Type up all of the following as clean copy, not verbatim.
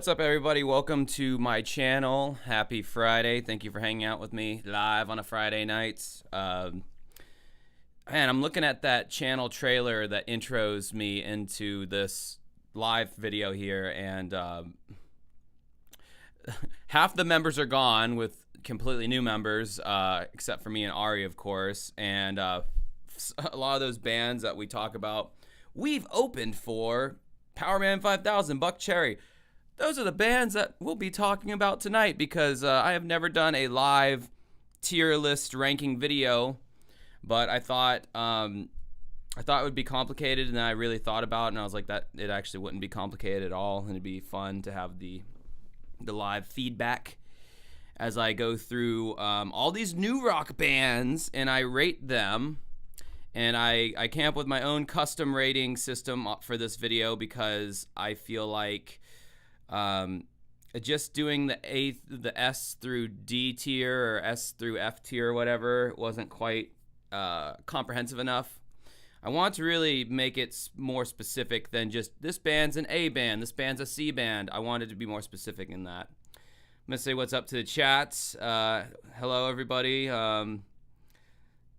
What's up, everybody? Welcome to my channel. Happy Friday. Thank you for hanging out with me live on a Friday night. Man, I'm looking at that channel trailer that intros me into this live video here, and half the members are gone with completely new members, except for me and Ari, of course, and a lot of those bands that we talk about, we've opened for Powerman 5000, Buckcherry. Those are the bands that we'll be talking about tonight because I have never done a live tier list ranking video, but I thought it would be complicated, and then I really thought about it, and I was like, that it actually wouldn't be complicated at all, and it'd be fun to have the live feedback as I go through all these new rock bands, and I rate them. And I came up with my own custom rating system for this video because I feel like just doing the S through D tier or S through F tier or whatever wasn't quite comprehensive enough. I want to really make it more specific than just this band's an A band, this band's a C band. I wanted to be more specific in that. I'm going to say what's up to the chats. Hello, everybody.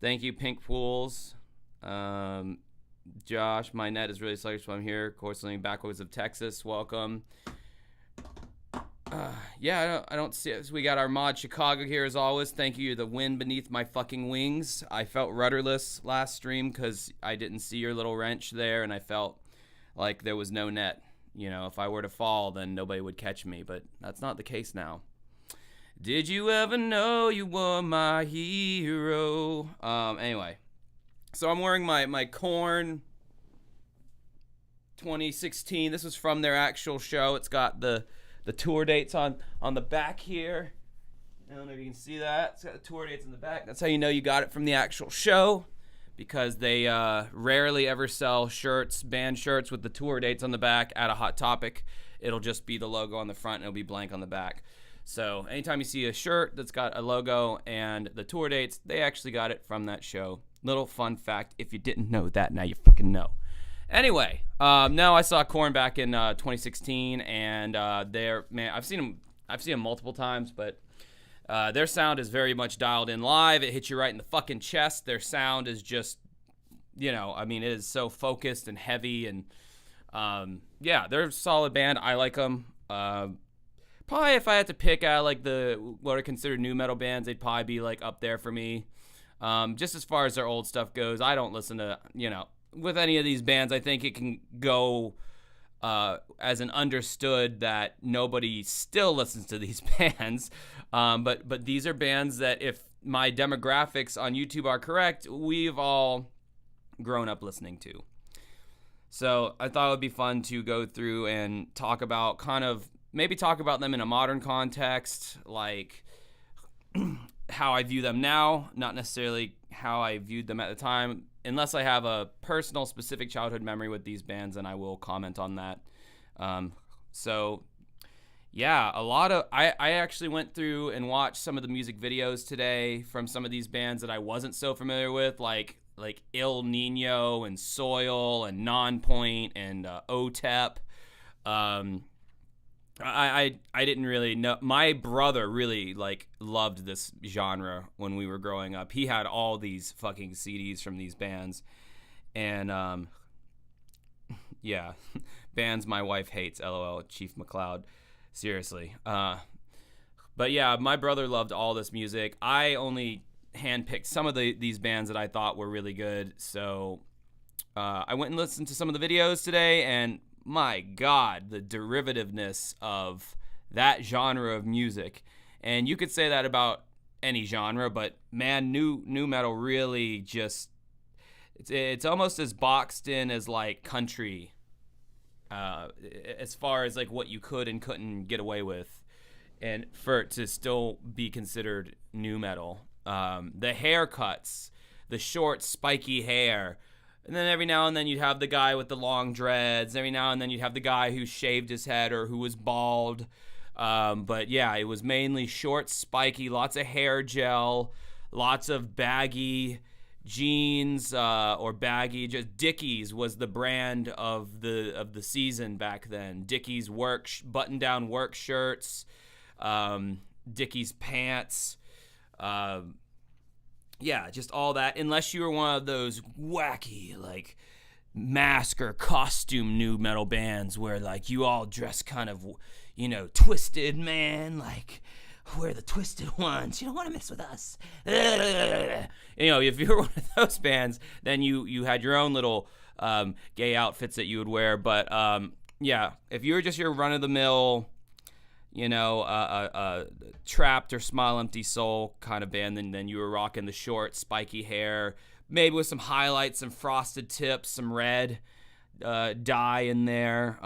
Thank you, Pink Pools. Josh, my net is really sluggish while I'm here. Of course, living backwards of Texas. Welcome. Yeah, I don't see it. So we got our mod Chicago here as always. Thank you. The wind beneath my fucking wings. I felt rudderless last stream because I didn't see your little wrench there, and I felt like there was no net. You know, if I were to fall, then nobody would catch me, but that's not the case now. Did you ever know you were my hero? Anyway, so I'm wearing my Korn 2016. This was from their actual show. It's got the tour dates on the back here. I don't know if you can see that. It's got the tour dates in the back. That's how you know you got it from the actual show, because they rarely ever sell shirts, band shirts with the tour dates on the back at a Hot Topic. It'll just be the logo on the front and it'll be blank on the back. So anytime you see a shirt that's got a logo and the tour dates, they actually got it from that show. Little fun fact, if you didn't know that, now you fucking know. Anyway, no, I saw Korn back in 2016, and I've seen them multiple times, but their sound is very much dialed in live. It hits you right in the fucking chest. Their sound is just, it is so focused and heavy, and yeah, they're a solid band. I like them. Probably if I had to pick out like what are considered new metal bands, they'd probably be like up there for me. Just as far as their old stuff goes, I don't listen to, with any of these bands. I think it can go as an understood that nobody still listens to these bands. But these are bands that, if my demographics on YouTube are correct, we've all grown up listening to. So I thought it would be fun to go through and talk about maybe talk about them in a modern context, like how I view them now, not necessarily how I viewed them at the time. Unless I have a personal, specific childhood memory with these bands, and I will comment on that. So, yeah, I actually went through and watched some of the music videos today from some of these bands that I wasn't so familiar with, like Il Nino and Soil and Nonpoint and OTEP. I didn't really know. My brother really loved this genre when we were growing up. He had all these fucking CDs from these bands, and yeah, bands my wife hates. LOL, Chief McCloud. Seriously. But yeah, my brother loved all this music. I only handpicked some of these bands that I thought were really good. So I went and listened to some of the videos today, and my God, the derivativeness of that genre of music. And you could say that about any genre, but man, new metal really just, it's almost as boxed in as like country, as far as like what you could and couldn't get away with, and for it to still be considered new metal. The haircuts, the short spiky hair. And then every now and then you'd have the guy with the long dreads. Every now and then you'd have the guy who shaved his head or who was bald. But yeah, it was mainly short, spiky, lots of hair gel, lots of baggy jeans or baggy. Just Dickies was the brand of the season back then. Dickies button-down work shirts, Dickies pants, yeah, just all that. Unless you were one of those wacky like mask or costume nu metal bands where like you all dress kind of, you know, twisted, man, like we're the twisted ones, you don't want to mess with us. You know, if you were one of those bands, then you had your own little gay outfits that you would wear. But yeah, if you were just your run-of-the-mill, you know, Trapped or Smile Empty Soul kind of band, then you were rocking the short, spiky hair, maybe with some highlights, some frosted tips, some red dye in there.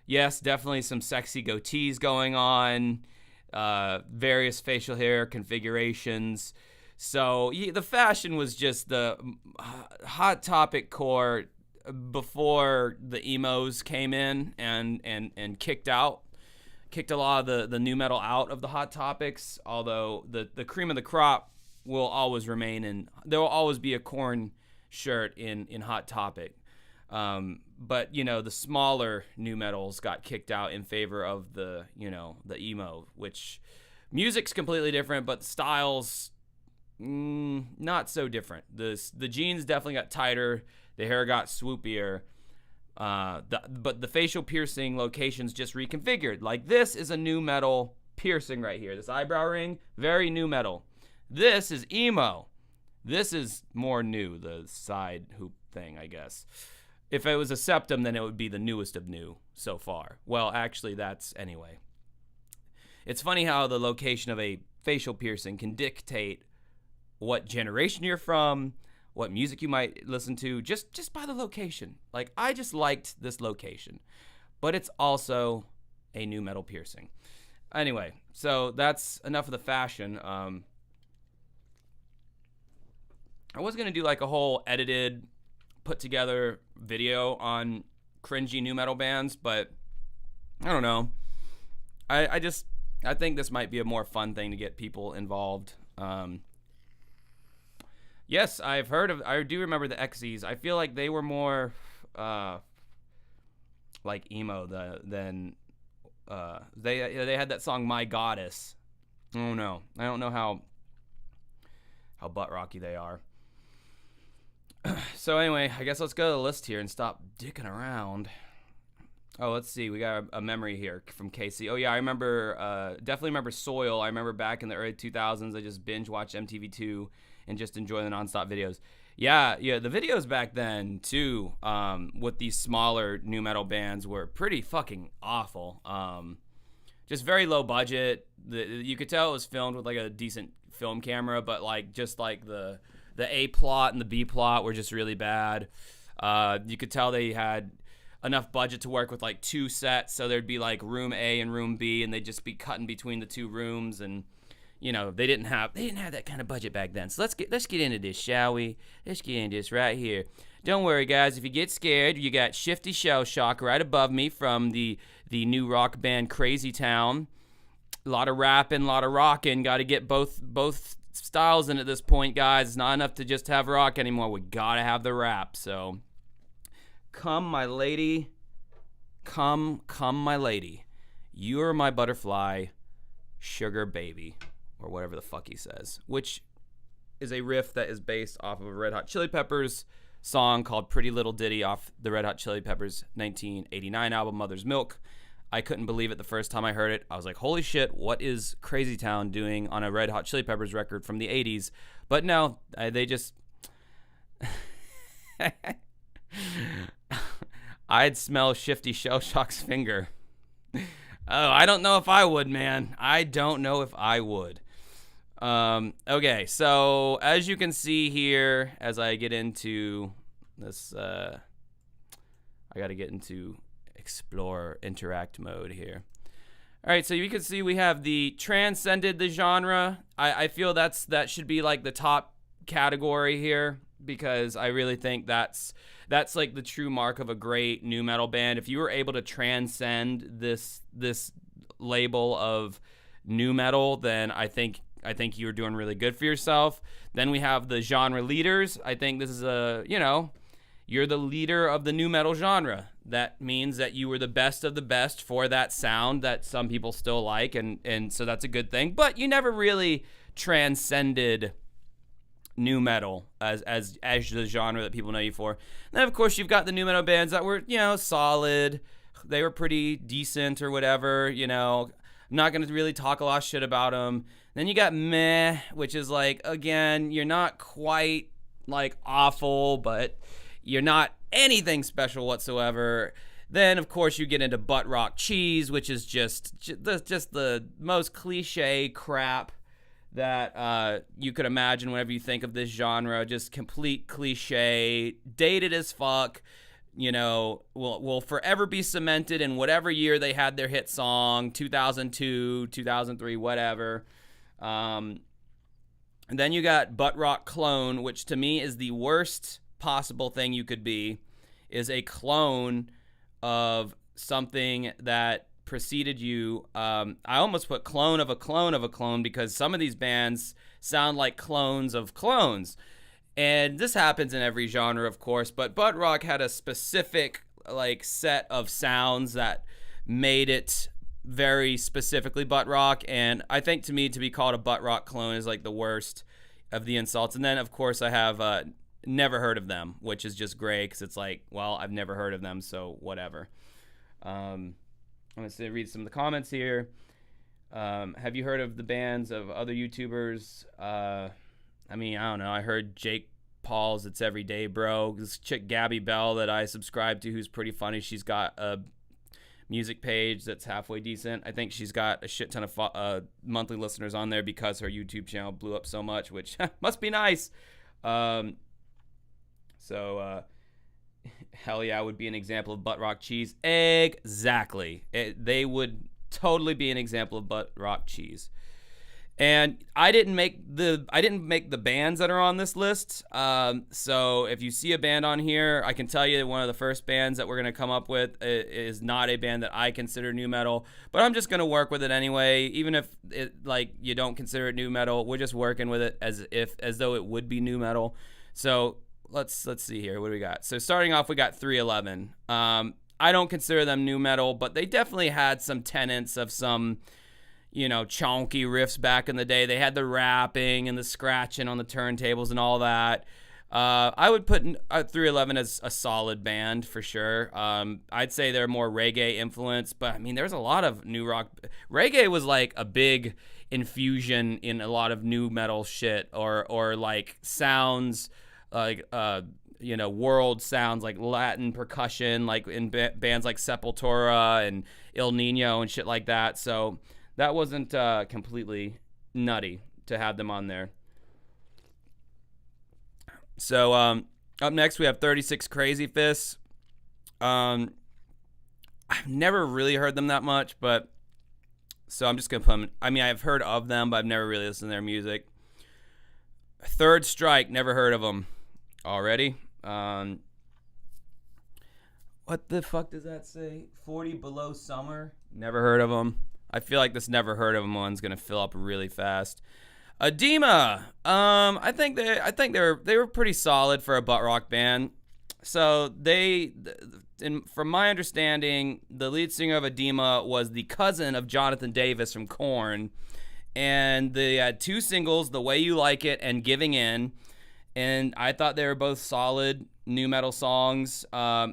Yes, definitely some sexy goatees going on, various facial hair configurations. So the fashion was just the Hot Topic core before the emos came in and kicked a lot of the nu metal out of the Hot Topics, although the cream of the crop will always remain, and there will always be a Korn shirt in Hot Topic. But, you know, the smaller nu metals got kicked out in favor of the emo, which music's completely different, but styles, not so different. The jeans definitely got tighter, the hair got swoopier, but the facial piercing locations just reconfigured. Like, this is a nu metal piercing right here. This eyebrow ring, very nu metal. This is emo. This is more new, the side hoop thing, I guess. If it was a septum, then it would be the newest of new so far. Well, actually, that's anyway. It's funny how the location of a facial piercing can dictate what generation you're from, what music you might listen to, just by the location. Like, I just liked this location, but it's also a nu metal piercing. Anyway, so that's enough of the fashion. I was going to do like a whole edited, put together video on cringy nu metal bands, but I don't know. I think this might be a more fun thing to get people involved. Yes, I do remember the Xyz. I feel like they were more like emo than they had that song My Goddess. Oh no, I don't know how butt rocky they are. So anyway, I guess let's go to the list here and stop dicking around. Oh, let's see. We got a memory here from Casey. Oh yeah, I remember. Definitely remember Soil. I remember back in the early 2000s, I just binge watched MTV2 and just enjoy the nonstop videos. Yeah. The videos back then too, with these smaller nu metal bands were pretty fucking awful. Just very low budget. You could tell it was filmed with like a decent film camera, but like just like the A plot and the B plot were just really bad. You could tell they had enough budget to work with like two sets, so there'd be like room A and room B, and they'd just be cutting between the two rooms, and you know they didn't have that kind of budget back then. So let's get into this, shall we? Let's get into this right here. Don't worry, guys. If you get scared, you got Shifty Shell Shock right above me from the new rock band Crazy Town. A lot of rapping, a lot of rocking. Got to get both styles in at this point, guys. It's not enough to just have rock anymore. We gotta have the rap. So come my lady, come my lady, you're my butterfly sugar baby, or whatever the fuck he says, which is a riff that is based off of a Red Hot Chili Peppers song called Pretty Little Ditty off the Red Hot Chili Peppers 1989 album Mother's Milk. I couldn't believe it the first time I heard it. I was like, holy shit, what is Crazy Town doing on a Red Hot Chili Peppers record from the 80s? But no, they just... I'd smell Shifty Shell Shock's finger. Oh, I don't know if I would, man. I don't know if I would. Okay, so as you can see here, as I get into this, I got to get into explore interact mode here. All right, so you can see we have the transcended the genre. I feel that should be like the top category here, because I really think that's like the true mark of a great nu metal band. If you were able to transcend this label of nu metal, then I think I think you're doing really good for yourself. Then we have the genre leaders. I think this is you're the leader of the nu metal genre. That means that you were the best of the best for that sound that some people still like, and so that's a good thing. But you never really transcended nu metal as the genre that people know you for. And then of course you've got the nu metal bands that were, solid. They were pretty decent or whatever, I'm not going to really talk a lot of shit about them. Then you got meh, which is like, again, you're not quite like awful, but you're not anything special whatsoever. Then of course you get into butt rock cheese, which is just the most cliche crap that you could imagine whenever you think of this genre. Just complete cliche, dated as fuck. Will forever be cemented in whatever year they had their hit song, 2002, 2003, whatever. And then you got butt rock clone, which to me is the worst possible thing you could be, is a clone of something that preceded you. I almost put clone of a clone of a clone, because some of these bands sound like clones of clones. And this happens in every genre, of course, but butt rock had a specific set of sounds that made it very specifically butt rock. And I think to me, to be called a butt rock clone is like the worst of the insults. And then of course I have never heard of them, which is just great, because it's like, well, I've never heard of them, so whatever. I'm going to read some of the comments here. Have you heard of the bands of other YouTubers? I don't know. I heard Jake Paul's It's Everyday Bro. This chick Gabby Bell that I subscribe to, who's pretty funny. She's got a music page that's halfway decent. I think she's got a shit ton of monthly listeners on there because her YouTube channel blew up so much, which must be nice. So hell yeah, would be an example of butt rock cheese. Exactly. They would totally be an example of butt rock cheese. And I didn't make the bands that are on this list. So if you see a band on here, I can tell you that one of the first bands that we're going to come up with is not a band that I consider nu metal, but I'm just going to work with it anyway. Even if you don't consider it nu metal, we're just working with it as though it would be nu metal. So let's see here. What do we got? So starting off, we got 311. I don't consider them nu metal, but they definitely had some tenets of some, chonky riffs back in the day. They had the rapping and the scratching on the turntables and all that. I would put 311 as a solid band for sure. I'd say they're more reggae influenced, but there's a lot of new rock. Reggae was like a big infusion in a lot of nu metal shit, or like sounds like world sounds, like Latin percussion, like in bands like Sepultura and Il Nino and shit like that. So that wasn't completely nutty to have them on there. So up next we have 36 Crazy Fists. I've never really heard them that much, but so I'm just gonna put them. I've heard of them, but I've never really listened to their music. Third Strike, never heard of them already. What the fuck does that say? 40 Below Summer, never heard of them. I feel like this never heard of them one's gonna fill up really fast. Edema, I think they were pretty solid for a butt rock band. So from my understanding, the lead singer of Edema was the cousin of Jonathan Davis from Korn, and they had two singles, The Way You Like It and Giving In, and I thought they were both solid nu metal songs.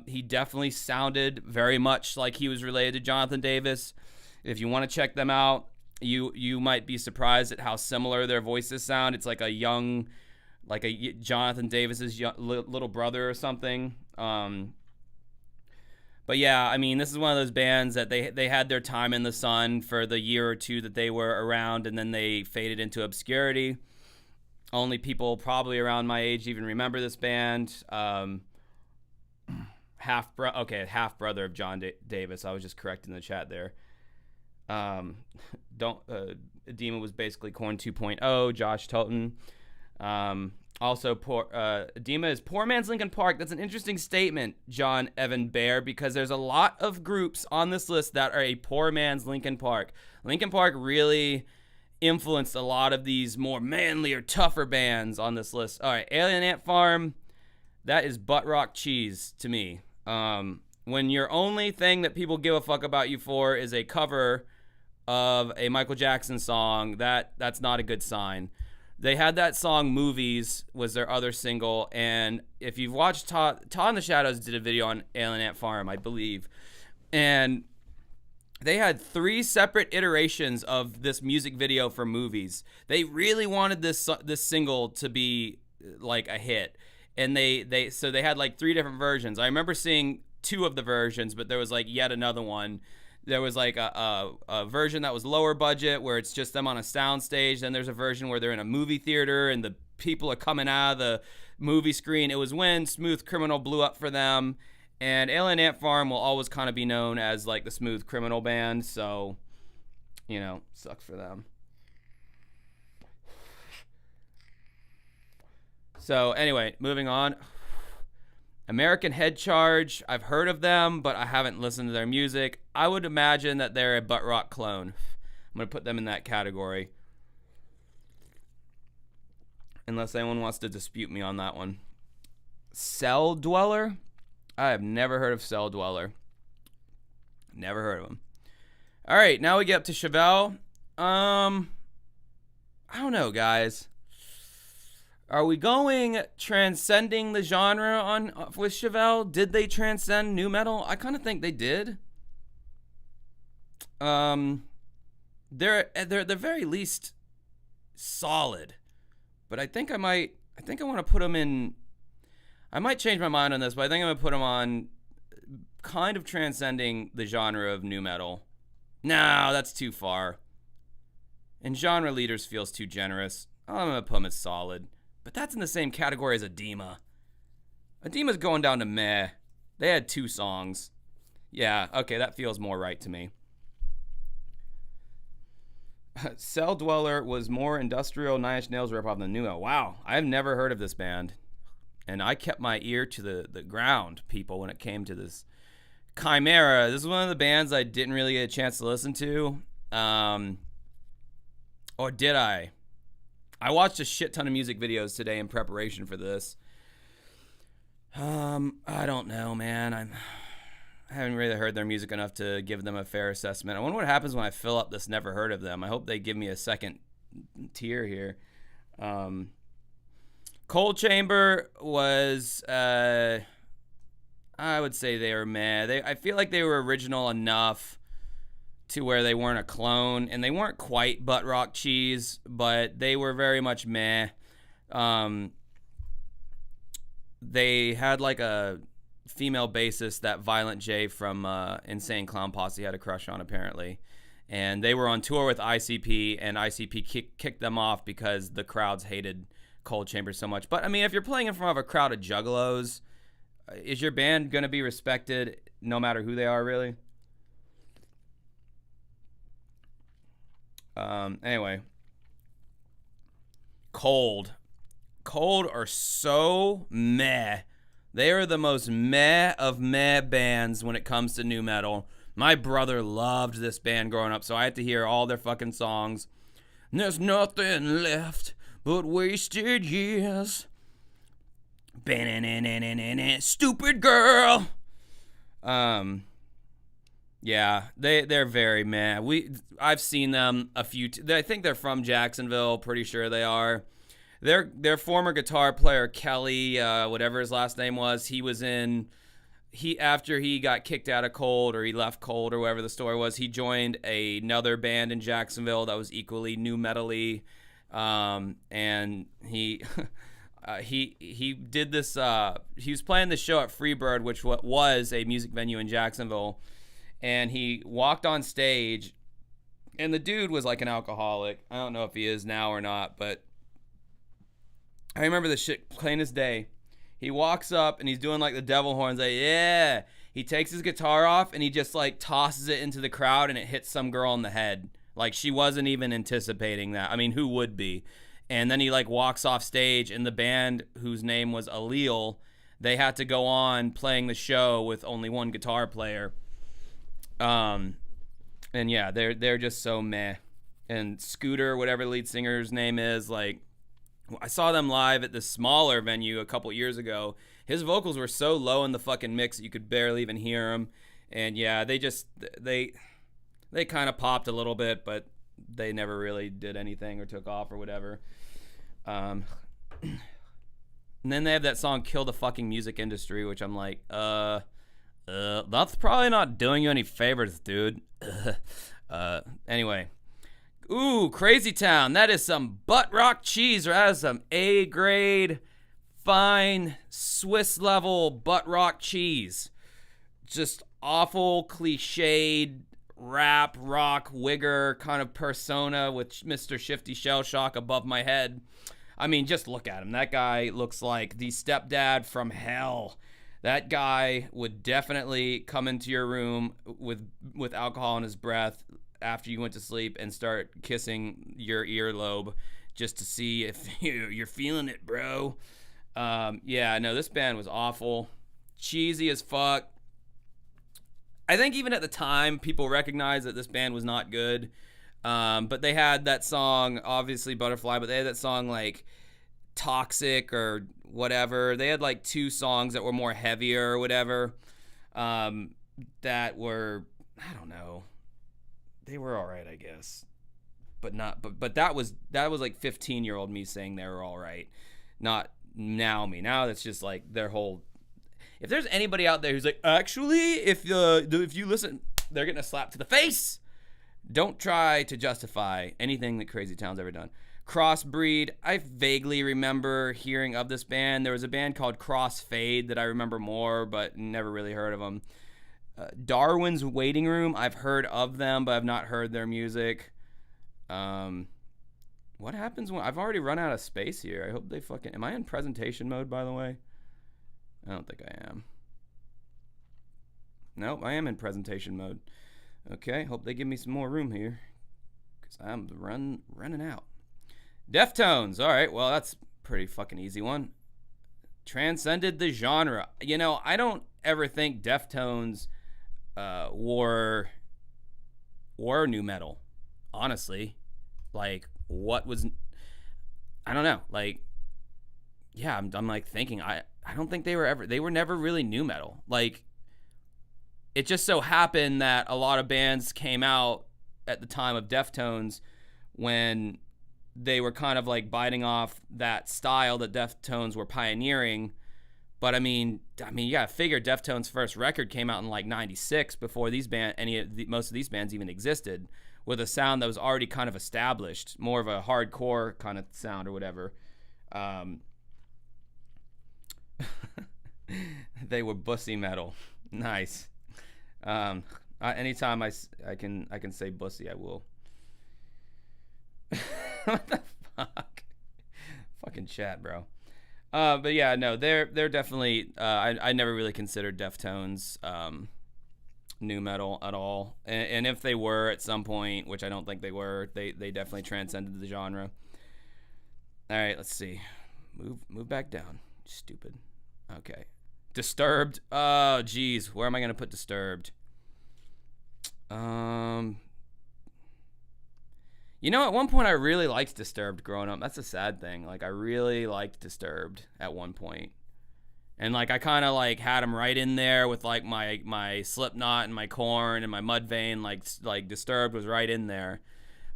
He definitely sounded very much like he was related to Jonathan Davis. If you want to check them out, you might be surprised at how similar their voices sound. It's like a Jonathan Davis's little brother or something. But yeah, this is one of those bands that they had their time in the sun for the year or two that they were around, and then they faded into obscurity. Only people probably around my age even remember this band. Half brother of John Davis. I was just correcting the chat there. Edema was basically Korn 2.0, Josh Toten. Edema is poor man's Linkin Park. That's an interesting statement, John Evan Bear, because there's a lot of groups on this list that are a poor man's Linkin Park. Linkin Park really influenced a lot of these more manly or tougher bands on this list. All right, Alien Ant Farm, that is butt rock cheese to me. When your only thing that people give a fuck about you for is a cover of a Michael Jackson song, that's not a good sign. They had that song Movies was their other single, and if you've watched Todd in the Shadows did a video on Alien Ant Farm, I believe, and they had 3 separate iterations of this music video for Movies. They really wanted this single to be like a hit, and they had like 3 different versions. I remember seeing 2 of the versions, but there was like yet another one. There was like a version that was lower budget where it's just them on a sound stage. Then there's a version where they're in a movie theater and the people are coming out of the movie screen. It was when Smooth Criminal blew up for them. And Alien Ant Farm will always kind of be known as like the Smooth Criminal band. So, you know, sucks for them. So anyway, moving on. American Head Charge, I've heard of them, but I haven't listened to their music. I would imagine that they're a butt rock clone. I'm going to put them in that category. Unless anyone wants to dispute me on that one. Cell Dweller? I have never heard of Cell Dweller. Never heard of them. All right, now we get up to Chevelle. I don't know, guys. Are we going transcending the genre with Chevelle? Did they transcend nu metal? I kind of think they did. They're at the very least solid, but I think I want to put them in. I might change my mind on this, but I think I'm gonna put them on kind of transcending the genre of nu metal. No, that's too far. And genre leaders feels too generous. I'm gonna put them as solid. But that's in the same category as Edema. Edema's going down to meh. They had 2 songs. Yeah, okay, that feels more right to me. Cell Dweller was more industrial Nine Inch Nails rip-off than nu metal. Wow, I've never heard of this band. And I kept my ear to the ground, people, when it came to this. Chimera, this is one of the bands I didn't really get a chance to listen to. Or did I? I watched a shit ton of music videos today in preparation for this. I don't know, man. I haven't really heard their music enough to give them a fair assessment. I wonder what happens when I fill up this never heard of them. I hope they give me a second tier here. Cold Chamber was, I would say they were meh. I feel like they were original enough to where they weren't a clone, and they weren't quite butt rock cheese, but they were very much meh. They had like a female bassist that Violent J from Insane Clown Posse had a crush on, apparently. And they were on tour with ICP, and ICP kicked them off because the crowds hated Cold Chamber so much. But I mean, if you're playing in front of a crowd of juggalos, is your band going to be respected no matter who they are, really? Anyway, Cold are so meh. They are the most meh of meh bands when it comes to nu metal. My brother loved this band growing up, so I had to hear all their fucking songs. There's nothing left but wasted years. Stupid girl. Yeah, they're very meh. I've seen them a few. I think they're from Jacksonville. Pretty sure they are. Their former guitar player Kelly, whatever his last name was, after he got kicked out of Cold, or he left Cold, or whatever the story was, he joined another band in Jacksonville that was equally nu metal-y, and he did this. He was playing the show at Freebird, which was a music venue in Jacksonville. And he walked on stage, and the dude was like an alcoholic. I don't know if he is now or not, but I remember this shit plain as day. He walks up, and he's doing like the devil horns, like, yeah. He takes his guitar off, and he just like tosses it into the crowd, and it hits some girl in the head. Like, she wasn't even anticipating that. I mean, who would be? And then he like walks off stage, and the band, whose name was Allele, they had to go on playing the show with only one guitar player. And yeah, they're just so meh. and Scooter, whatever the lead singer's name is, like, I saw them live at this smaller venue a couple years ago. His vocals were so low in the fucking mix that you could barely even hear them. And yeah, they kind of popped a little bit, but they never really did anything or took off or whatever. And then they have that song "Kill the Fucking Music Industry," which I'm like, that's probably not doing you any favors, dude. Anyway. Ooh, Crazy Town. That is some butt rock cheese. That is some A-grade, fine, Swiss-level butt rock cheese. Just awful, cliched rap, rock, wigger kind of persona with Mr. Shifty Shellshock above my head. I mean, just look at him. That guy looks like the stepdad from hell. That guy would definitely come into your room with alcohol in his breath after you went to sleep and start kissing your earlobe just to see if you're feeling it, bro. Yeah, no, this band was awful. Cheesy as fuck. I think even at the time, people recognized that this band was not good. But they had that song, obviously Butterfly, but they had that song like Toxic or whatever. They had like 2 songs that were more heavier or whatever, that were, I don't know. They were all right, I guess, but that was like 15-year-old me saying they were all right, not now me. Now that's just like their whole. If there's anybody out there who's like, actually, if you listen, they're getting a slap to the face. Don't try to justify anything that Crazy Town's ever done. Crossbreed, I vaguely remember hearing of this band. There was a band called Crossfade that I remember more, but never really heard of them. Darwin's Waiting Room, I've heard of them, but I've not heard their music. What happens when I've already run out of space here? I hope they fucking. Am I in presentation mode, by the way? I don't think I am. Nope, I am in presentation mode. Okay, hope they give me some more room here, because I'm running out. Deftones, all right, well, that's a pretty fucking easy one. Transcended the genre. You know, I don't ever think Deftones were nu metal, honestly. Like, what was, I don't know, like, yeah, I'm like thinking, I don't think they were never really nu metal. Like, it just so happened that a lot of bands came out at the time of Deftones when they were kind of like biting off that style that Deftones were pioneering. But I mean, you gotta figure Deftones' first record came out in like '96 before most of these bands even existed, with a sound that was already kind of established, more of a hardcore kind of sound or whatever. They were bussy metal. Nice. Anytime I can say bussy, I will. What the fuck? Fucking chat, bro. But yeah, no, they're definitely. I never really considered Deftones nu metal at all, and if they were at some point, which I don't think they were, they definitely transcended the genre. All right, let's see. Move back down. Stupid. Okay. Disturbed. Oh, geez. Where am I gonna put Disturbed? You know, at one point I really liked Disturbed growing up. That's a sad thing. Like, I really liked Disturbed at one point. And like, I kind of like had them right in there with like my Slipknot and my Korn and my Mudvayne. Like Disturbed was right in there.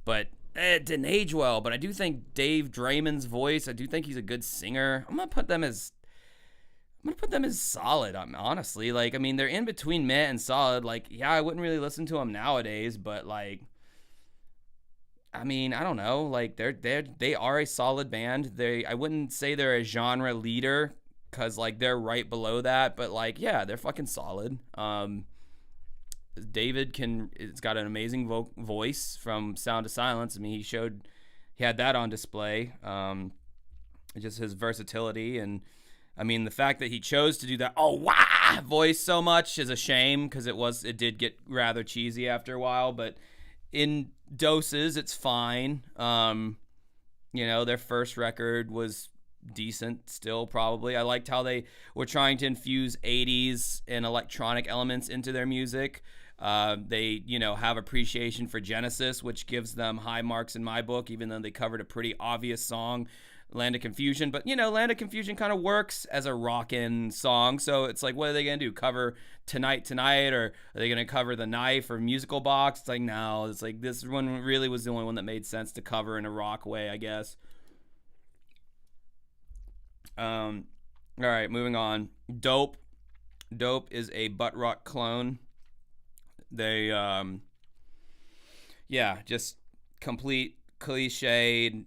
But it didn't age well. But I do think Dave Draymond's voice, I do think he's a good singer. I'm gonna put them as solid, honestly. Like, I mean, they're in between meh and solid. Like, yeah, I wouldn't really listen to them nowadays, but like, I mean, I don't know. Like, they are a solid band. I wouldn't say they're a genre leader, because like they're right below that, but like, yeah, they're fucking solid. David it's got an amazing voice from Sound of Silence. I mean, he had that on display. Just his versatility, and I mean, the fact that he chose to do that voice so much is a shame, because it did get rather cheesy after a while, but in doses it's fine. You know, their first record was decent still, probably. I liked how they were trying to infuse 80s and electronic elements into their music. They, have appreciation for Genesis, which gives them high marks in my book, even though they covered a pretty obvious song, Land of Confusion. But, Land of Confusion kind of works as a rockin' song. So it's like, what are they going to do? Cover Tonight? Or are they going to cover The Knife or Musical Box? It's like, no. It's like this one really was the only one that made sense to cover in a rock way, I guess. All right, moving on. Dope. Dope is a butt rock clone. They, just complete cliched,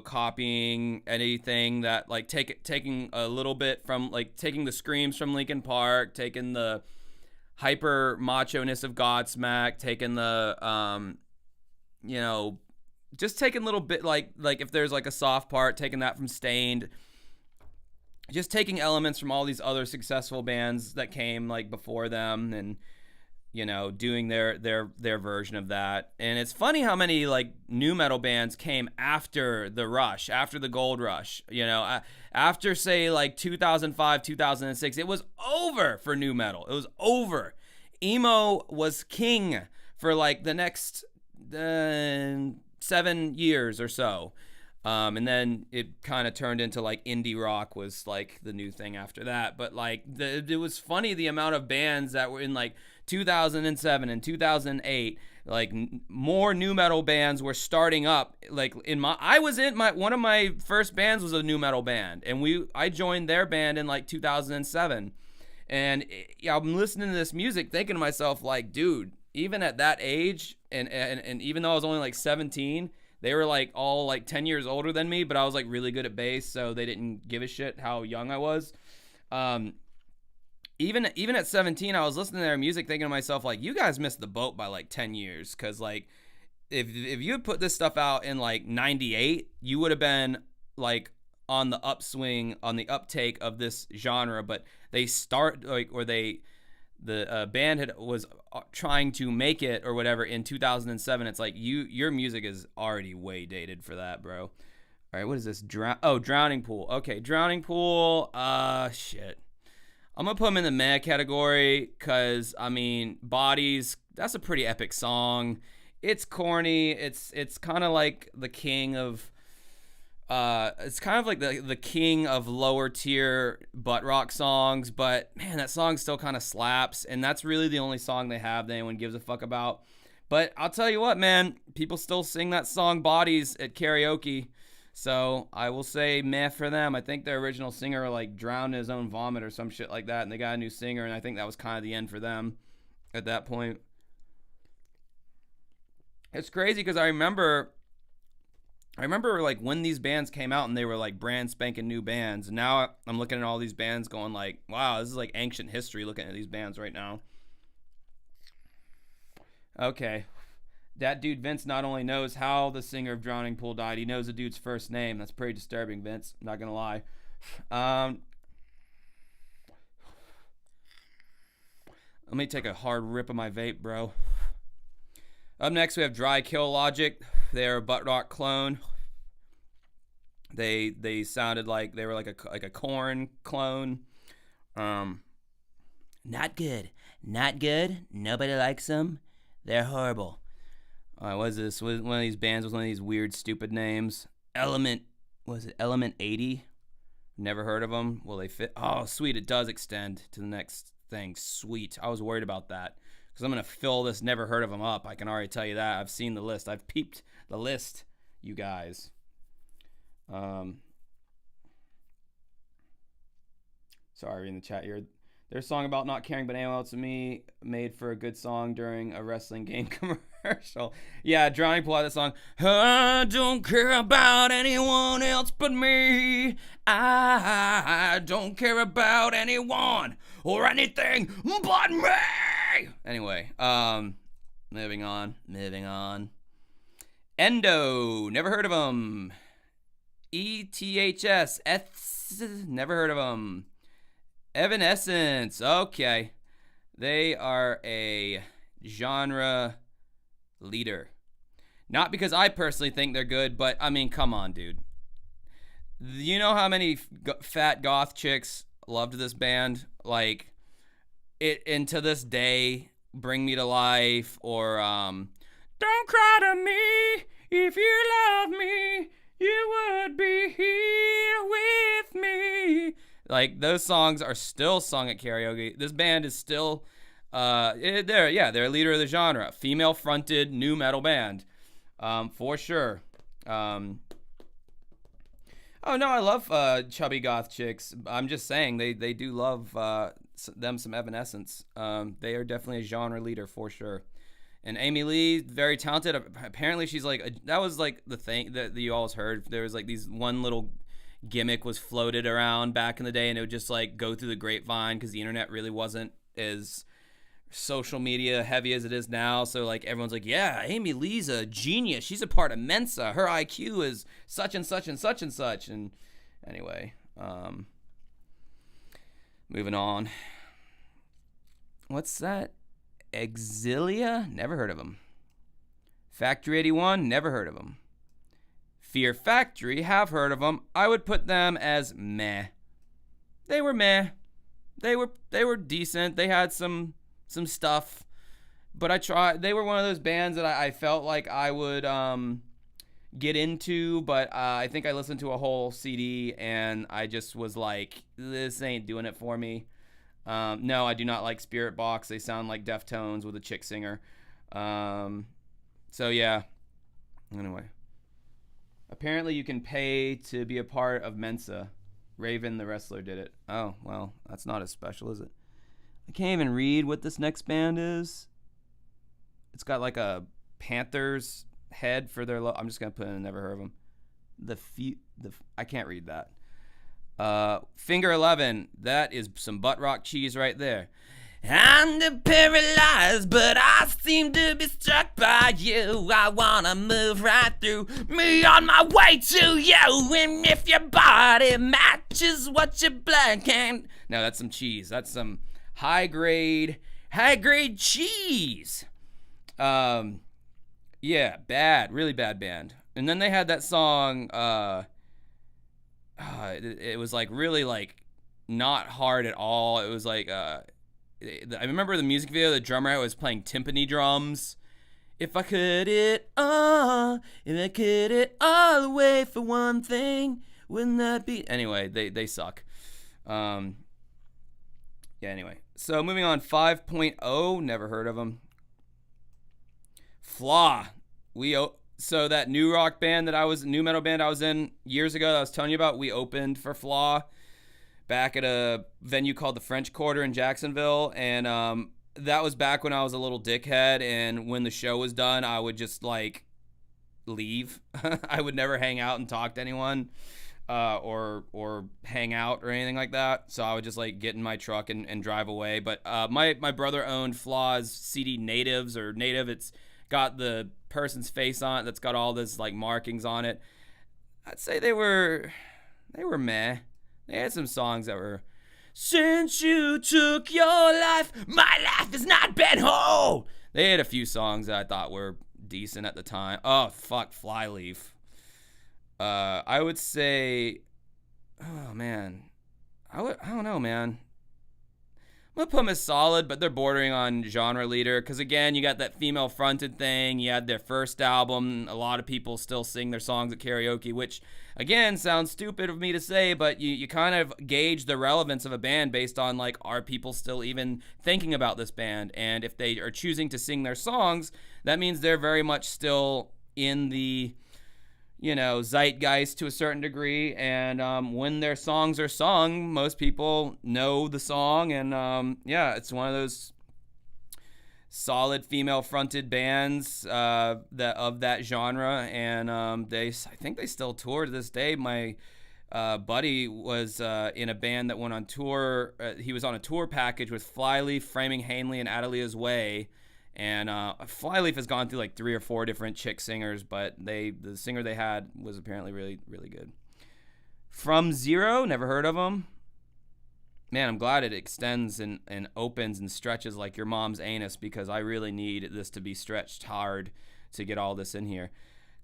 copying anything that, like, taking a little bit from, like, taking the screams from Linkin Park, taking the hyper macho-ness of Godsmack, taking the, just taking a little bit, like if there's, like, a soft part, taking that from Stained, just taking elements from all these other successful bands that came, like, before them, and, doing their version of that. And it's funny how many, like, nu metal bands came after the rush, after the gold rush. After, say, like, 2005, 2006, it was over for nu metal. It was over. Emo was king for, like, the next 7 years or so. And then it kind of turned into, like, indie rock was, like, the new thing after that. But, like, it was funny the amount of bands that were in, like, 2007 and 2008, like, more nu metal bands were starting up. Like, one of my first bands was a nu metal band, and I joined their band in, like, 2007. And I'm listening to this music thinking to myself, like, dude, even at that age, and even though I was only, like, 17, they were, like, all, like, 10 years older than me, but I was, like, really good at bass, so they didn't give a shit how young I was. Even at 17, I was listening to their music thinking to myself, like, you guys missed the boat by, like, 10 years. Because, like, if you had put this stuff out in, like, 98, you would have been, like, on the upswing, on the uptake of this genre. But the band was trying to make it or whatever in 2007. It's like, your music is already way dated for that, bro. All right, what is this? Drowning Pool. Okay, Drowning Pool. Shit. I'm going to put them in the meh category because, I mean, Bodies, that's a pretty epic song. It's corny. It's kind of like the king of, the king of lower tier butt rock songs, but man, that song still kind of slaps, and that's really the only song they have that anyone gives a fuck about. But I'll tell you what, man, people still sing that song Bodies at karaoke. So I will say meh for them. I think their original singer, like, drowned in his own vomit or some shit like that, and they got a new singer, and I think that was kind of the end for them at that point. It's crazy because I remember like when these bands came out and they were like brand spanking new bands. And now I'm looking at all these bands going like, wow, this is like ancient history looking at these bands right now. Okay. That dude Vince not only knows how the singer of Drowning Pool died, he knows the dude's first name. That's pretty disturbing, Vince. Not gonna lie. Let me take a hard rip of my vape, bro. Up next, we have Dry Kill Logic. They're a butt rock clone. They sounded like they were like a Korn clone. Not good. Not good. Nobody likes them. They're horrible. What is this? One of these bands with one of these weird, stupid names. Element 80? Never heard of them. Will they fit? Oh, sweet. It does extend to the next thing. Sweet. I was worried about that because I'm going to fill this never heard of them up. I can already tell you that. I've seen the list. I've peeped the list, you guys. Sorry, in the chat here. Their song about not caring about anyone else than me made for a good song during a wrestling game commercial. Yeah, Drowning Pool had that song. I don't care about anyone else but me. I don't care about anyone or anything but me. Anyway, moving on. Endo, never heard of them. ETHS, never heard of them. Evanescence, okay. They are a genre leader. Not because I personally think they're good, but I mean, come on, dude. You know how many fat goth chicks loved this band? Like, and to this day, Bring Me to Life or Don't Cry to Me If You Love Me, You Would Be Here With Me. Like, those songs are still sung at karaoke. This band is still they're a leader of the genre, female fronted nu metal band, for sure. Oh no, I love chubby goth chicks. I'm just saying they do love them some Evanescence. They are definitely a genre leader for sure. And Amy Lee, very talented. Apparently, she's like that was like the thing that you always heard. There was like these one little gimmick was floated around back in the day, and it would just like go through the grapevine because the internet really wasn't as social media heavy as it is now. So like everyone's like, yeah, Amy Lee's a genius. She's a part of Mensa. Her IQ is such and such and such and such. And anyway, moving on. What's that? Exilia? Never heard of them. Factory 81? Never heard of them. Fear Factory? Have heard of them. I would put them as meh. They were meh. They were decent. They had some stuff, but I tried. They were one of those bands that I felt like I would get into, but I think I listened to a whole CD and I just was like, this ain't doing it for me. No, I do not like Spirit Box. They sound like Deftones with a chick singer. So yeah. Anyway, apparently you can pay to be a part of Mensa. Raven the wrestler did it. Oh well, that's not as special, is it? I can't even read what this next band is. It's got like a panther's head for their I'm just gonna put in never heard of them. I can't read that. Finger 11. That is some butt rock cheese right there. I'm paralyzed, but I seem to be struck by you. I wanna move right through me on my way to you. And if your body matches what your blood can. No, that's some cheese. That's some high grade cheese. Yeah, bad, really bad band. And then they had that song, it was like really like not hard at all. It was like, I remember the music video, the drummer was playing timpani drums. If I could it all the way for one thing, wouldn't that be? Anyway, they suck. Yeah, anyway. So moving on, 5.0, never heard of them. Flaw. So that new rock band new metal band I was in years ago that I was telling you about, we opened for Flaw back at a venue called the French Quarter in Jacksonville. And that was back when I was a little dickhead. And when the show was done, I would just like leave. I would never hang out and talk to anyone. Or hang out or anything like that. So I would just like get in my truck and drive away. But my brother owned Flaw's CD Native. It's got the person's face on it that's got all this like markings on it. I'd say they were meh. They had some songs that were, since you took your life, my life has not been whole. They had a few songs that I thought were decent at the time. Oh fuck, Flyleaf. I would say, oh man, I don't know, man. I'm gonna put them as solid, but they're bordering on genre leader. Because again, you got that female fronted thing. You had their first album. A lot of people still sing their songs at karaoke, which again sounds stupid of me to say, but you kind of gauge the relevance of a band based on like, are people still even thinking about this band? And if they are choosing to sing their songs, that means they're very much still in the zeitgeist to a certain degree, and when their songs are sung, most people know the song, and yeah, it's one of those solid female-fronted bands of that genre, and I think they still tour to this day. My buddy was in a band that went on tour. He was on a tour package with Flyleaf, Framing Hanley, and Adelia's Way. And Flyleaf has gone through like 3 or 4 different chick singers, but the singer they had was apparently really, really good. From Zero, never heard of them. Man, I'm glad it extends and opens and stretches like your mom's anus, because I really need this to be stretched hard to get all this in here.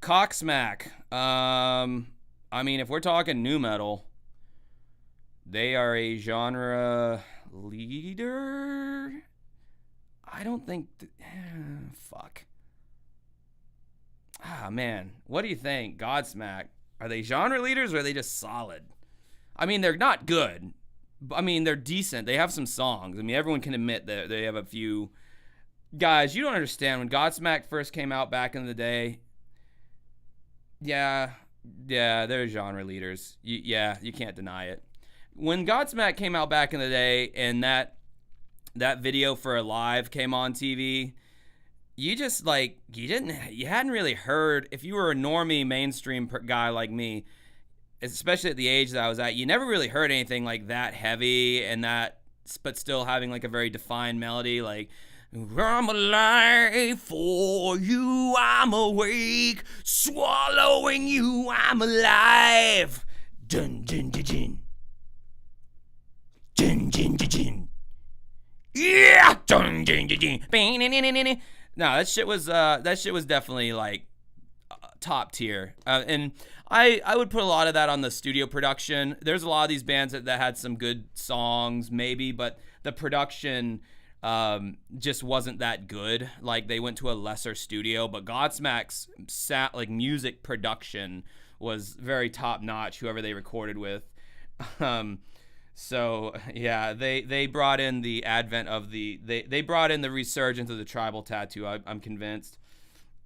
Cocksmack. I mean, if we're talking nu metal, they are a genre leader? I don't think... fuck. Ah, man. What do you think? Godsmack. Are they genre leaders or are they just solid? I mean, they're not good. I mean, they're decent. They have some songs. I mean, everyone can admit that they have a few... Guys, you don't understand. When Godsmack first came out back in the day... Yeah, they're genre leaders. You can't deny it. When Godsmack came out back in the day and that video for Alive came on TV, you just you hadn't really heard, if you were a normie mainstream guy like me, especially at the age that I was at, you never really heard anything like that heavy and that, but still having like a very defined melody, like, I'm alive for you, I'm awake, swallowing you, I'm alive. Dun dun dun dun. Dun dun dun dun. Yeah. Dun dun dun dun. No, that shit was definitely like top tier. And I would put a lot of that on the studio production. There's a lot of these bands that had some good songs maybe, but the production just wasn't that good. Like they went to a lesser studio, but Godsmack's music production was very top notch, whoever they recorded with. So yeah, they brought in the advent of they brought in the resurgence of the tribal tattoo. I'm convinced.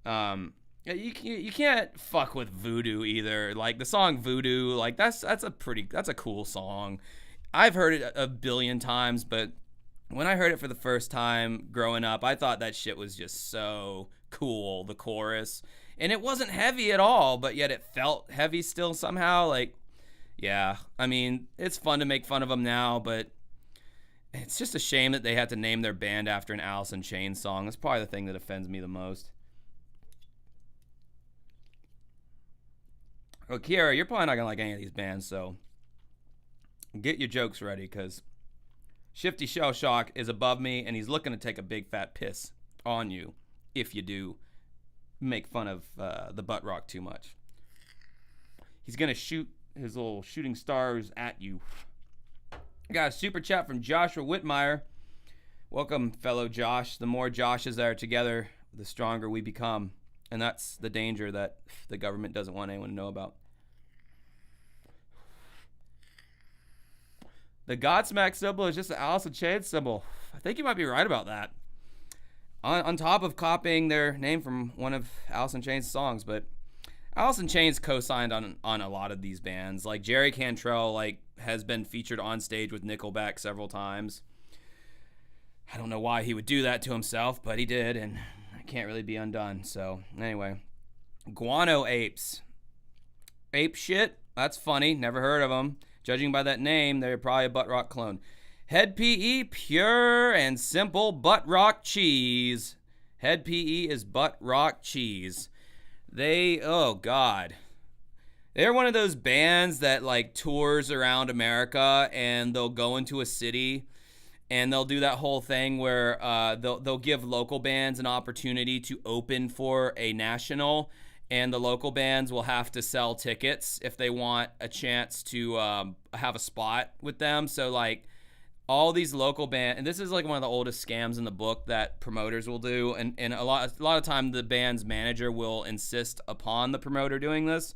You can't fuck with Voodoo either. Like the song Voodoo, like that's a cool song. I've heard it a billion times, but when I heard it for the first time growing up, I thought that shit was just so cool, the chorus. And it wasn't heavy at all, but yet it felt heavy still somehow. Like, yeah, I mean, it's fun to make fun of them now, but it's just a shame that they had to name their band after an Alice in Chains song. That's probably the thing that offends me the most. Oh, Kiara, you're probably not going to like any of these bands, so get your jokes ready, because Shifty Shell Shock is above me, and he's looking to take a big fat piss on you if you do make fun of the butt rock too much. He's going to shoot his little shooting stars at you. I got a super chat from Joshua Whitmire. Welcome, fellow Josh. The more Joshes that are together, the stronger we become. And that's the danger that the government doesn't want anyone to know about. The Godsmack symbol is just an Alice in Chains symbol. I think you might be right about that. On top of copying their name from one of Alice in Chains' songs, but Alice in Chains co-signed on a lot of these bands. Like Jerry Cantrell, has been featured on stage with Nickelback several times. I don't know why he would do that to himself, but he did, and I can't really be undone. So anyway, Guano Apes. Ape shit? That's funny. Never heard of them. Judging by that name, they're probably a butt rock clone. Head PE, pure and simple butt rock cheese. Head PE is butt rock cheese. Oh God. They're one of those bands that tours around America, and they'll go into a city and they'll do that whole thing where they'll give local bands an opportunity to open for a national, and the local bands will have to sell tickets if they want a chance to have a spot with them. So all these local bands, and this is one of the oldest scams in the book that promoters will do, and a lot of time the band's manager will insist upon the promoter doing this.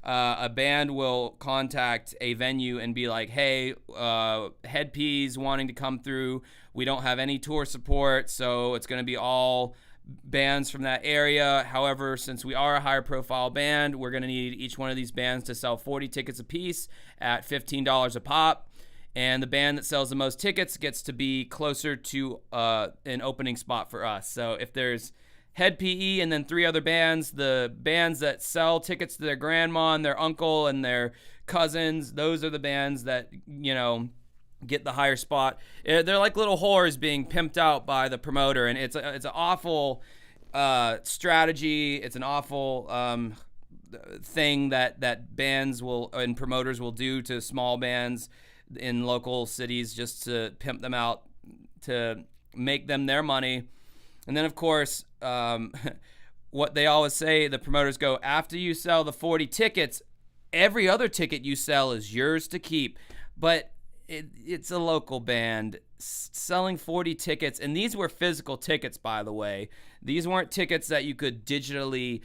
A band will contact a venue and be like, hey, Head P's wanting to come through. We don't have any tour support, so it's going to be all bands from that area. However, since we are a higher profile band, we're going to need each one of these bands to sell 40 tickets a piece at $15 a pop. And the band that sells the most tickets gets to be closer to an opening spot for us. So if there's Head PE and then 3 other bands, the bands that sell tickets to their grandma and their uncle and their cousins, those are the bands that, get the higher spot. They're like little whores being pimped out by the promoter, and it's an awful strategy. It's an awful thing that bands will and promoters will do to small bands in local cities just to pimp them out to make them their money. And then, of course, what they always say, the promoters go, after you sell the 40 tickets, every other ticket you sell is yours to keep. But it's a local band selling 40 tickets, and these were physical tickets, by the way. These weren't tickets that you could digitally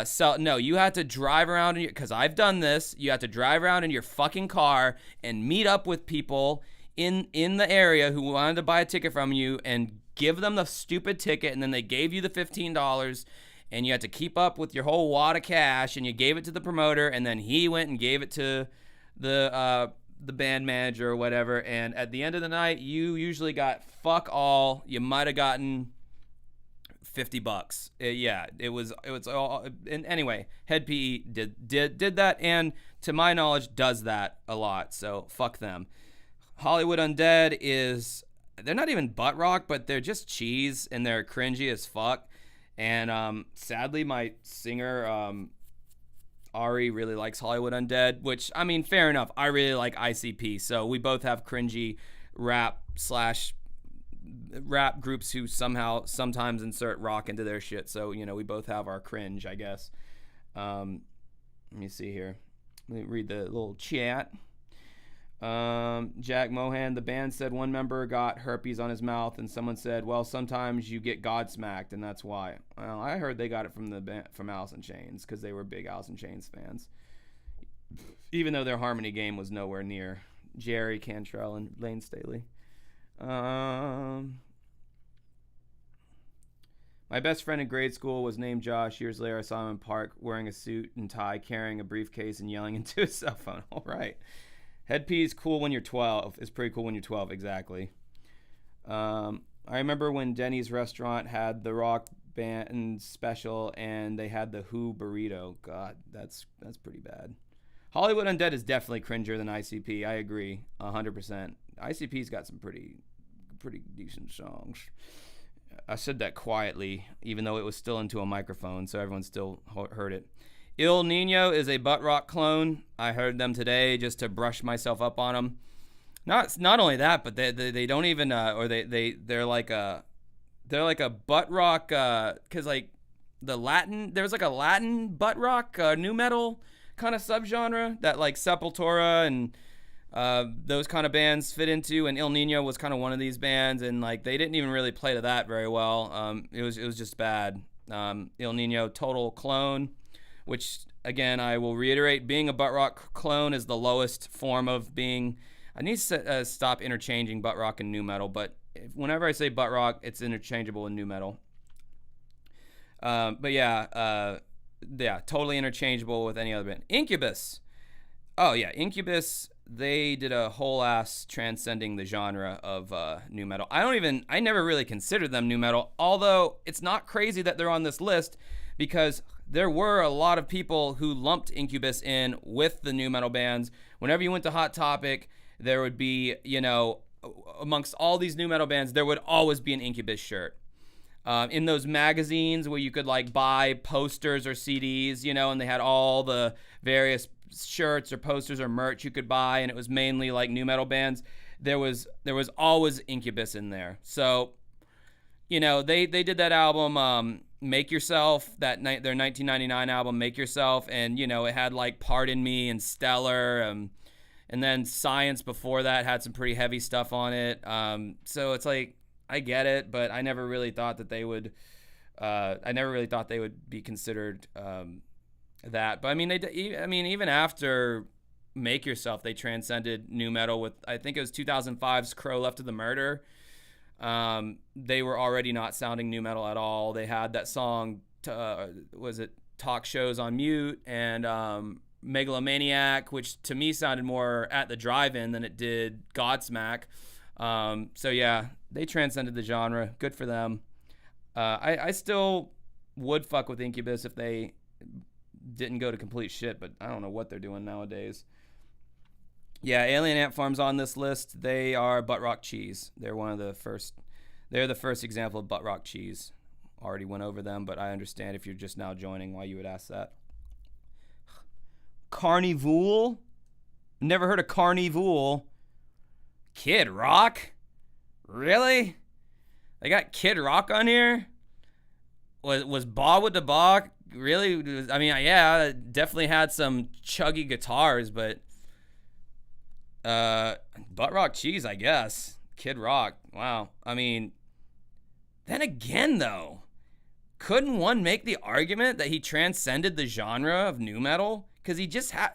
sell. No, you had to drive around because I've done this. You had to drive around in your fucking car and meet up with people in the area who wanted to buy a ticket from you and give them the stupid ticket, and then they gave you the $15, and you had to keep up with your whole wad of cash, and you gave it to the promoter, and then he went and gave it to the band manager or whatever, and at the end of the night, you usually got fuck all. You might have gotten $50. It was all. And anyway, Hed PE did that, and to my knowledge, does that a lot. So fuck them. Hollywood Undead they're not even butt rock, but they're just cheese, and they're cringy as fuck. And sadly, my singer Ari really likes Hollywood Undead, which, I mean, fair enough. I really like ICP, so we both have cringy rap groups who sometimes insert rock into their shit. So, we both have our cringe, I guess. Let me see here. Let me read the little chat. Jack Mohan, the band said one member got herpes on his mouth, and someone said, well, sometimes you get godsmacked, and that's why. Well, I heard they got it from Alice in Chains, because they were big Alice in Chains fans, even though their harmony game was nowhere near Jerry Cantrell and Lane Staley. My best friend in grade school was named Josh. Years later, I saw him in park wearing a suit and tie, carrying a briefcase, and yelling into his cell phone. All right. Hed P is cool when you're 12. It's pretty cool when you're 12, exactly. I remember when Denny's restaurant had the rock band special, and they had the Who burrito. God, that's pretty bad. Hollywood Undead is definitely cringier than ICP. I agree, 100%. ICP's got some pretty decent songs. I said that quietly, even though it was still into a microphone, so everyone still heard it. Il Nino is a butt rock clone. I heard them today just to brush myself up on them. Not only that, but they don't even they're like a butt rock because like there's like a Latin butt rock nu metal kind of subgenre that like Sepultura and those kind of bands fit into, and Il Nino was kind of one of these bands, and like they didn't even really play to that very well. It was just bad. Il Nino, total clone. Which, again, I will reiterate, being a butt rock clone is the lowest form of being. I need to stop interchanging butt rock and nu metal, but whenever I say butt rock, it's interchangeable with nu metal. But yeah, totally interchangeable with any other band. Incubus. Oh, yeah, Incubus, they did a whole ass transcending the genre of nu metal. I never really considered them nu metal, although it's not crazy that they're on this list because there were a lot of people who lumped Incubus in with the nu metal bands. Whenever you went to Hot Topic, there would be, amongst all these nu metal bands, there would always be an Incubus shirt. In those magazines where you could like buy posters or CDs, and they had all the various shirts or posters or merch you could buy, and it was mainly like nu metal bands. There was always Incubus in there. So, they did that album, Make Yourself, their 1999 album, Make Yourself, and, it had, like, Pardon Me and Stellar, and then Science before that had some pretty heavy stuff on it. So it's like, I get it, but I never really thought that they would be considered that. But, I mean, even after Make Yourself, they transcended nu metal with, I think it was 2005's Crow Left of the Murder. They were already not sounding nu metal at all. They had that song, was it Talk Shows on Mute, and Megalomaniac, which to me sounded more At the Drive-In than it did Godsmack. So yeah, they transcended the genre. Good for them. I still would fuck with Incubus if they didn't go to complete shit, but I don't know what they're doing nowadays. Yeah, Alien Ant Farm's on this list. They are butt rock cheese. They're the first example of butt rock cheese. Already went over them, but I understand if you're just now joining why you would ask that. Carnivool? Never heard of Carnivool. Kid Rock? Really? They got Kid Rock on here? Was Baw with the Baw? Really? I mean, yeah, definitely had some chuggy guitars, but Butt Rock Cheese, I guess. Kid Rock. Wow. I mean, then again, though, couldn't one make the argument that he transcended the genre of nu metal? Because he just had.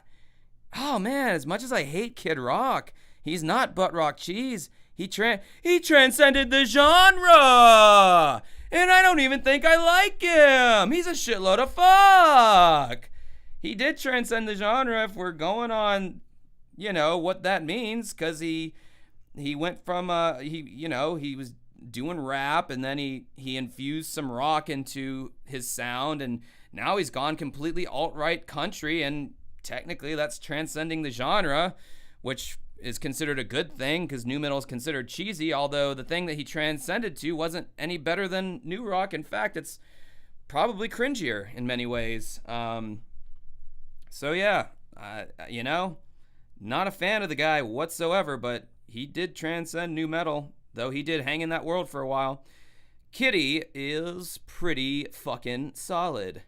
Oh man, as much as I hate Kid Rock, he's not Butt Rock Cheese. He transcended the genre, and I don't even think I like him. He's a shitload of fuck. He did transcend the genre if we're going on, what that means, because he went from he was doing rap, and then he infused some rock into his sound, and now he's gone completely alt-right country, and technically that's transcending the genre, which is considered a good thing because nu metal is considered cheesy, although the thing that he transcended to wasn't any better than new rock. In fact, it's probably cringier in many ways. So yeah, not a fan of the guy whatsoever, but he did transcend nu metal, though he did hang in that world for a while. Kitty is pretty fucking solid.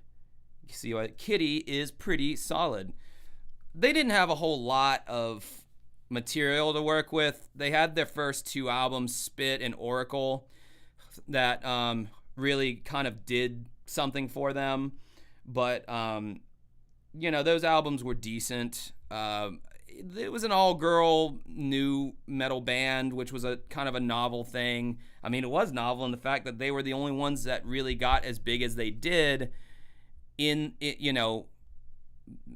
You see what? Kitty is pretty solid. They didn't have a whole lot of material to work with. They had their first two albums, Spit and Oracle, that really kind of did something for them. But, those albums were decent. It was an all-girl new metal band, which was a kind of a novel thing. I mean, it was novel in the fact that they were the only ones that really got as big as they did in it,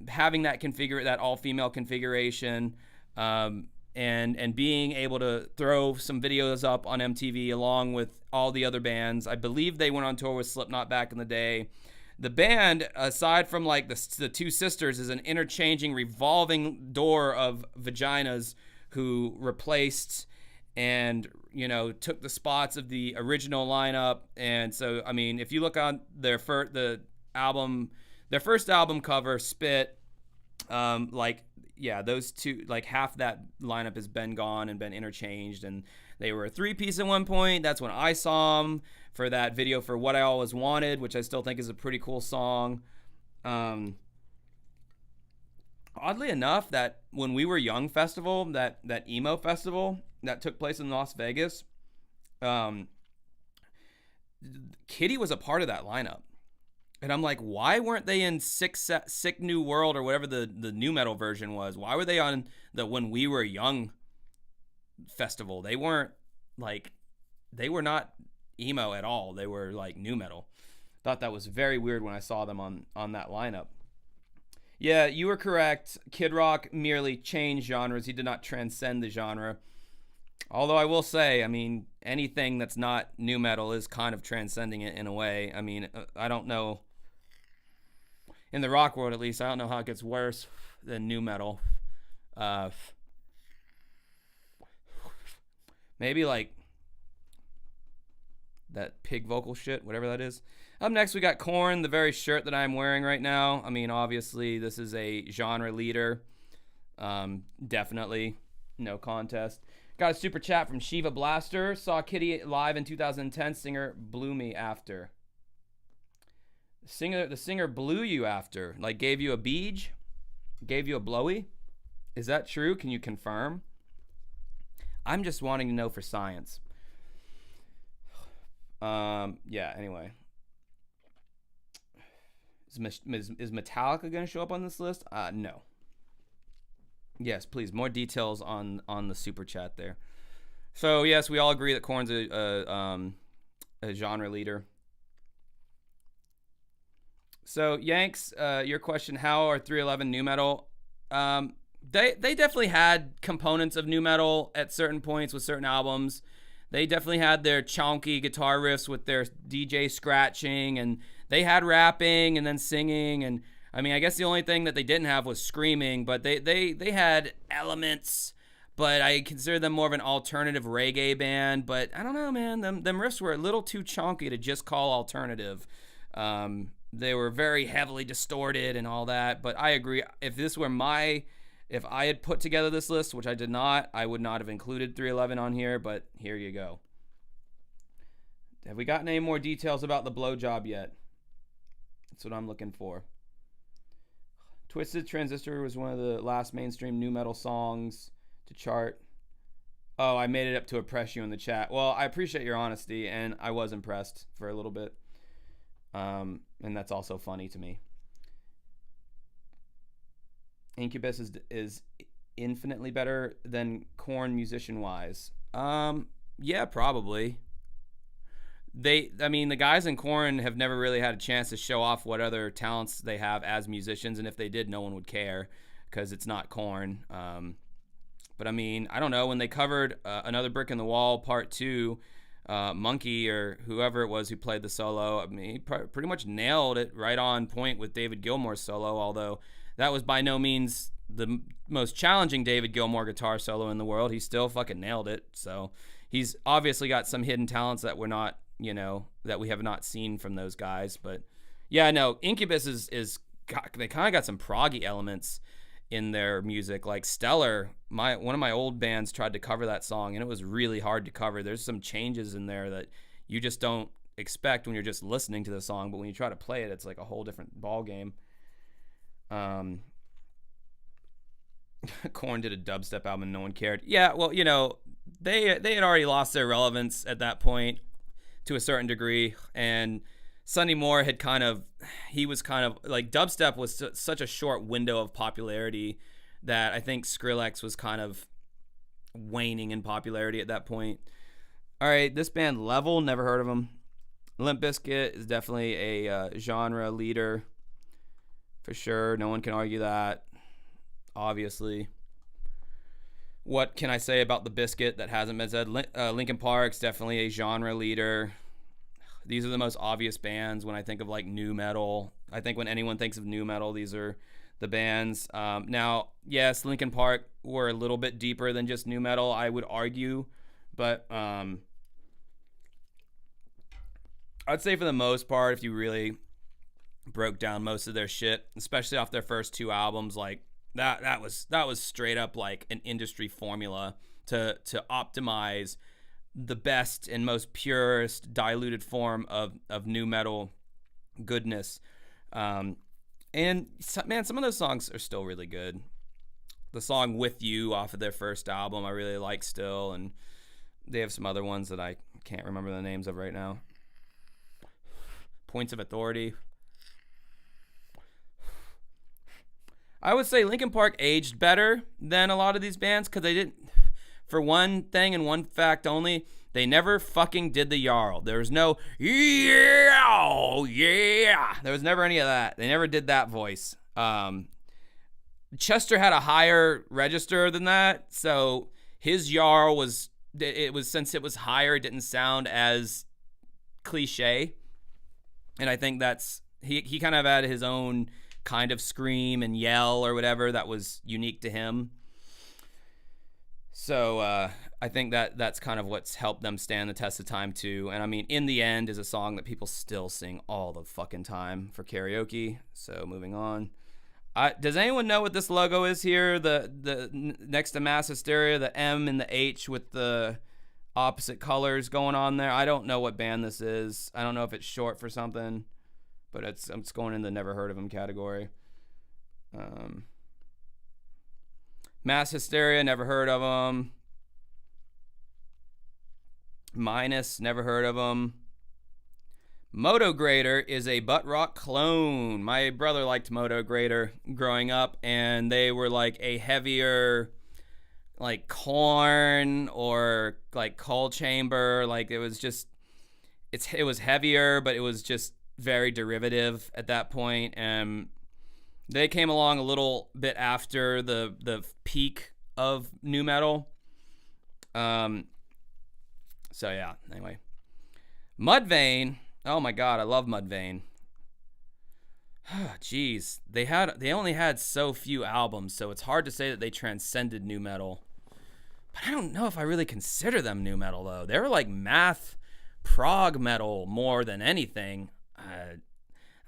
having that all-female configuration, and being able to throw some videos up on MTV along with all the other bands. I believe they went on tour with Slipknot back in the day. The band, aside from like the two sisters, is an interchanging, revolving door of vaginas who replaced and took the spots of the original lineup. And so, I mean, if you look on their first album cover, Spit, those two, like half that lineup has been gone and been interchanged, and they were a three-piece at one point. That's when I saw them for that video for What I Always Wanted, which I still think is a pretty cool song. Oddly enough, that When We Were Young festival, that emo festival that took place in Las Vegas, Kitty was a part of that lineup. And I'm like, why weren't they in Sick New World or whatever the nu metal version was? Why were they on the When We Were Young festival? They were not emo at all. They were like nu metal. Thought that was very weird when I saw them on that lineup. Yeah, you were correct. Kid Rock merely changed genres. He did not transcend the genre. Although I will say, I mean, anything that's not nu metal is kind of transcending it in a way. I mean, I don't know. In the rock world, at least, I don't know how it gets worse than nu metal. Maybe like that pig vocal shit, whatever that is. Up next, we got Korn, the very shirt that I'm wearing right now. I mean, obviously, this is a genre leader. Definitely, no contest. Got a super chat from Shiva Blaster. Saw Kitty live in 2010. Singer blew me after. The singer blew you after. Like gave you a beej? Gave you a blowy? Is that true? Can you confirm? I'm just wanting to know for science. Yeah, anyway. Is Metallica going to show up on this list? No. Yes, please. More details on the super chat there. So, yes, we all agree that Korn's a genre leader. So, Yanks, your question, how are 311 nu metal? They definitely had components of nu metal at certain points with certain albums. They definitely had their chonky guitar riffs with their DJ scratching, and they had rapping and then singing, and I mean, I guess the only thing that they didn't have was screaming, but they had elements, but I consider them more of an alternative reggae band. But I don't know, man, them riffs were a little too chonky to just call alternative. They were very heavily distorted and all that, but I agree. If I had put together this list, which I did not, I would not have included 311 on here, but here you go. Have we gotten any more details about the blowjob yet? That's what I'm looking for. Twisted Transistor was one of the last mainstream nu metal songs to chart. Oh, I made it up to oppress you in the chat. Well, I appreciate your honesty, and I was impressed for a little bit. And that's also funny to me. Incubus is infinitely better than Korn musician-wise. Yeah, probably. The guys in Korn have never really had a chance to show off what other talents they have as musicians, and if they did, no one would care because it's not Korn. But I mean, I don't know, when they covered Another Brick in the Wall Part 2, Monkey or whoever it was who played the solo, I mean, he pretty much nailed it right on point with David Gilmour's solo, although that was by no means the most challenging David Gilmour guitar solo in the world. He still fucking nailed it. So he's obviously got some hidden talents that we're not, that we have not seen from those guys. But yeah, no, Incubus they kind of got some proggy elements in their music. Like Stellar, one of my old bands tried to cover that song, and it was really hard to cover. There's some changes in there that you just don't expect when you're just listening to the song, but when you try to play it, it's like a whole different ball game. Korn did a dubstep album and no one cared. Yeah, well, they had already lost their relevance at that point to a certain degree, and Sonny Moore was kind of like, dubstep was such a short window of popularity that I think Skrillex was kind of waning in popularity at that point. All right, this band Level, never heard of them. Limp Bizkit is definitely a genre leader for sure. No one can argue that, obviously. What can I say about the Biscuit that hasn't been said? Linkin Park's definitely a genre leader. These are the most obvious bands when I think of like nu metal. I think when anyone thinks of nu metal, these are the bands. Now, yes, Linkin Park were a little bit deeper than just nu metal, I would argue, but I'd say for the most part, if you really broke down most of their shit, especially off their first two albums, like that was straight up like an industry formula to optimize the best and most purest diluted form of nu metal goodness. And man, some of those songs are still really good. The song With You off of their first album I really like still, and they have some other ones that I can't remember the names of right now. Points of Authority. I would say Linkin Park aged better than a lot of these bands because they didn't, for one thing and one fact only, they never fucking did the Jarl. There was no, yeah. There was never any of that. They never did that voice. Chester had a higher register than that, so his Jarl since it was higher, it didn't sound as cliche. And I think he kind of had his own kind of scream and yell or whatever that was unique to him. So I think that's kind of what's helped them stand the test of time too. And I mean, In the End is a song that people still sing all the fucking time for karaoke. So moving on. Does anyone know what this logo is here? The next to Mass Hysteria, the M and the H with the opposite colors going on there. I don't know what band this is. I don't know if it's short for something, but it's going in the never heard of them category. Mass Hysteria, never heard of them. Minus, never heard of them. Moto Grader is a butt rock clone. My brother liked Moto Grader growing up, and they were like a heavier, like Korn or like Coal Chamber. Like it was heavier, but it was just very derivative at that point. And they came along a little bit after the peak of nu metal. So yeah, anyway. Mudvayne. Oh my god, I love Mudvayne. Jeez, they only had so few albums, so it's hard to say that they transcended nu metal. But I don't know if I really consider them nu metal though. They were like math prog metal more than anything.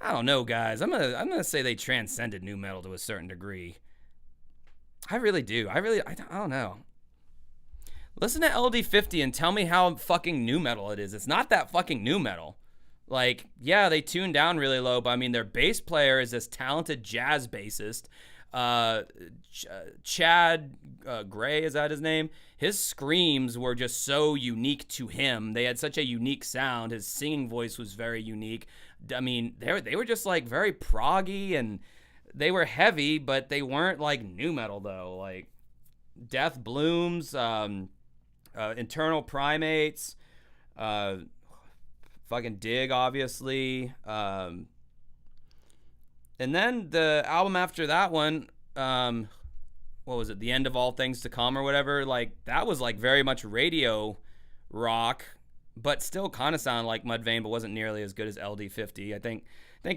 I don't know, guys. I'm gonna say they transcended nu metal to a certain degree. I really do. I don't know. Listen to LD50 and tell me how fucking nu metal it is. It's not that fucking nu metal. Like, yeah, they tune down really low, but I mean, their bass player is this talented jazz bassist. Uh, Chad Gray, is that his name? His screams were just so unique to him. They had such a unique sound. His singing voice was very unique. I mean, they were just like very proggy, and they were heavy, but they weren't like nu metal though. Like Death Blooms, Internal Primates, fucking Dig, obviously. And then the album after that one, what was it? The End of All Things to Come or whatever. Like that was like very much radio rock, but still kind of sounded like Mudvayne, but wasn't nearly as good as LD50. I think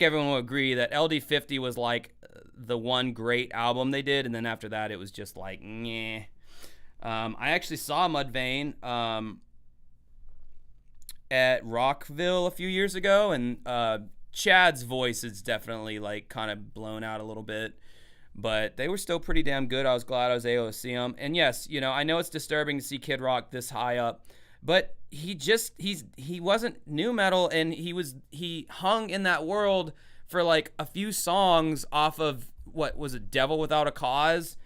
everyone will agree that LD50 was like the one great album they did, and then after that it was just like, meh. I actually saw Mudvayne at Rockville a few years ago, and Chad's voice is definitely like kind of blown out a little bit, but they were still pretty damn good. I was glad I was able to see them. And yes, you know, I know it's disturbing to see Kid Rock this high up, but he wasn't nu metal, and he hung in that world for like a few songs off of, what was it, Devil Without a Cause,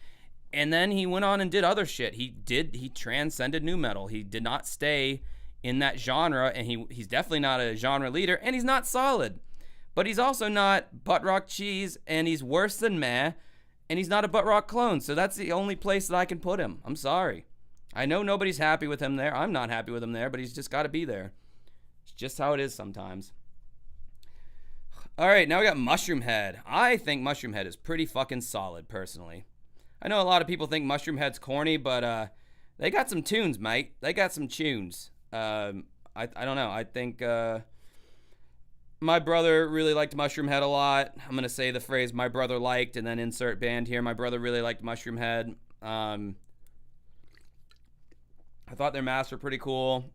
and then he went on and did other shit. He transcended nu metal. He did not stay in that genre, and he's definitely not a genre leader, and he's not solid. But he's also not Butt Rock Cheese, and he's worse than Meh, and he's not a Butt Rock clone, so that's the only place that I can put him. I'm sorry. I know nobody's happy with him there. I'm not happy with him there, but he's just got to be there. It's just how it is sometimes. All right, now we got Mushroomhead. I think Mushroomhead is pretty fucking solid, personally. I know a lot of people think Mushroomhead's corny, but they got some tunes, mate. They got some tunes. I don't know. I think my brother really liked Mushroomhead a lot. I'm going to say the phrase my brother liked and then insert band here. My brother really liked Mushroomhead. I thought their masks were pretty cool.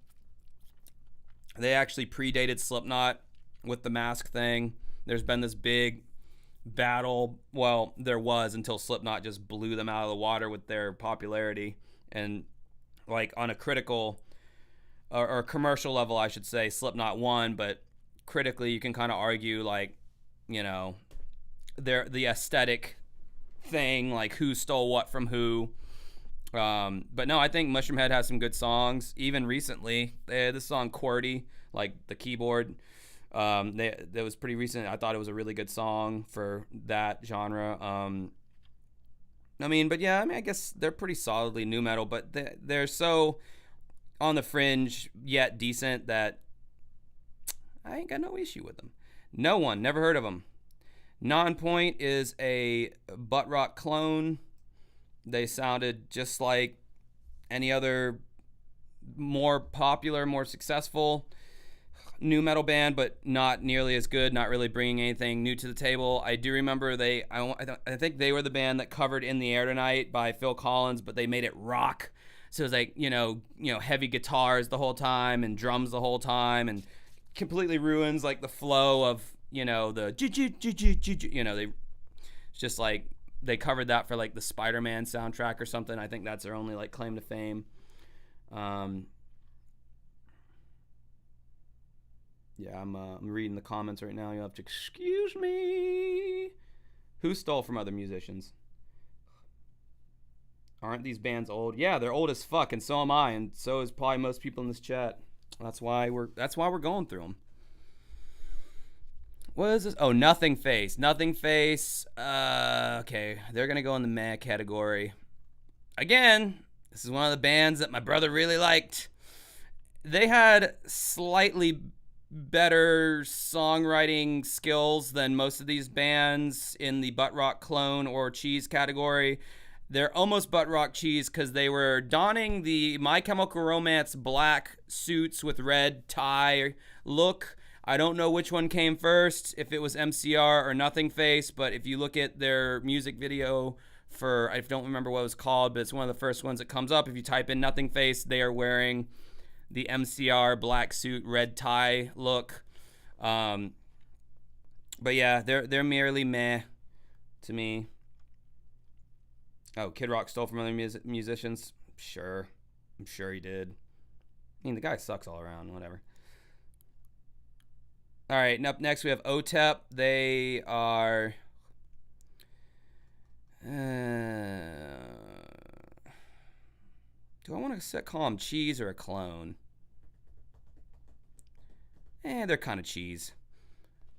They actually predated Slipknot with the mask thing. There's been this big battle. Well, there was, until Slipknot just blew them out of the water with their popularity. And like on a critical or commercial level, I should say, Slipknot won, but critically you can kind of argue, like, you know, the aesthetic thing, like who stole what from who. But no, I think Mushroomhead has some good songs. Even recently, they had this song QWERTY, like the keyboard. That was pretty recent. I thought it was a really good song for that genre. I mean, but yeah, I mean, I guess they're pretty solidly nu metal, but they're so on the fringe yet decent that I ain't got no issue with them. No one, never heard of them. Nonpoint is a butt rock clone. They sounded just like any other more popular, more successful nu metal band, but not nearly as good, not really bringing anything new to the table. I do remember I think they were the band that covered In the Air Tonight by Phil Collins, but they made it rock. So it was like, you know, heavy guitars the whole time and drums the whole time, and completely ruins like the flow of, you know, the you know, it's just like they covered that for like the Spider-Man soundtrack or something. I think that's their only like claim to fame. Yeah, I'm reading the comments right now. You'll have to excuse me. Who stole from other musicians? Aren't these bands old? Yeah, they're old as fuck, and so am I, and so is probably most people in this chat. That's why we're going through them. What is this? Oh, Nothing Face. Nothing Face. Okay, they're gonna go in the meh category. Again, this is one of the bands that my brother really liked. They had slightly better songwriting skills than most of these bands in the butt rock clone or cheese category. They're almost butt rock cheese because they were donning the My Chemical Romance black suits with red tie look. I don't know which one came first, if it was MCR or Nothing Face, but if you look at their music video for, I don't remember what it was called, but it's one of the first ones that comes up. If you type in Nothing Face, they are wearing the MCR black suit, red tie look. But yeah, they're merely meh to me. Oh, Kid Rock stole from other musicians? Sure. I'm sure he did. I mean, the guy sucks all around, whatever. All right, and up next we have OTEP. They are. Do I want to call them cheese or a clone? They're kind of cheese.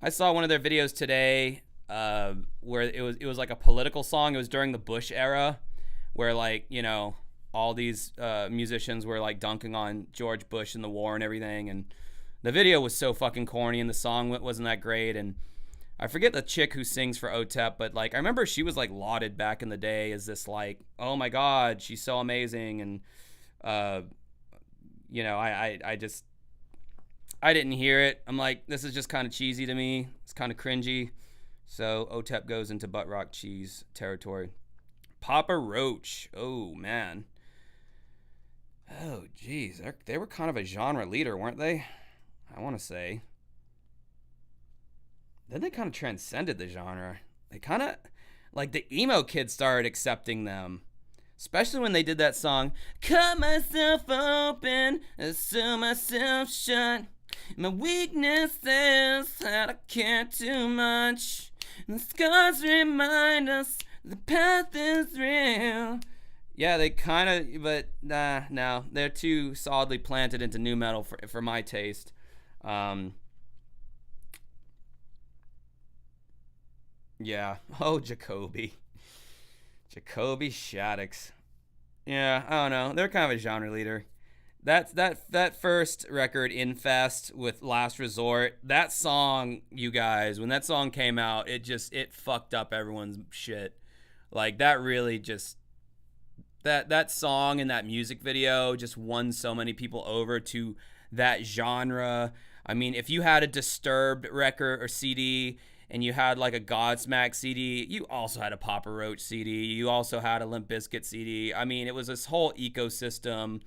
I saw one of their videos today where it was like a political song. It was during the Bush era, where like, you know, all these musicians were like dunking on George Bush and the war and everything, and the video was so fucking corny and the song wasn't that great. And I forget the chick who sings for OTEP, but like I remember she was like lauded back in the day as this like, oh my god, she's so amazing. And you know, I just I didn't hear it. I'm like, this is just kind of cheesy to me. It's kind of cringy. So OTEP goes into butt rock cheese territory. Papa Roach. Oh man. Oh geez, they were kind of a genre leader, weren't they? I want to say. Then they kind of transcended the genre. They kind of, like the emo kids started accepting them. Especially when they did that song, cut myself open, sew myself shut. My weakness is that I care too much. And the scars remind us the path is real. Yeah, they kind of, but no, they're too solidly planted into nu metal for my taste. Yeah. Oh, Jacoby Shaddix. Yeah, I don't know. They're kind of a genre leader. That first record, Infest, with Last Resort, that song, you guys, when that song came out, it fucked up everyone's shit. Like that really just that song and that music video just won so many people over to that genre. I mean, if you had a Disturbed record or CD and you had like a Godsmack CD, you also had a Papa Roach CD, you also had a Limp Bizkit CD. I mean, it was this whole ecosystem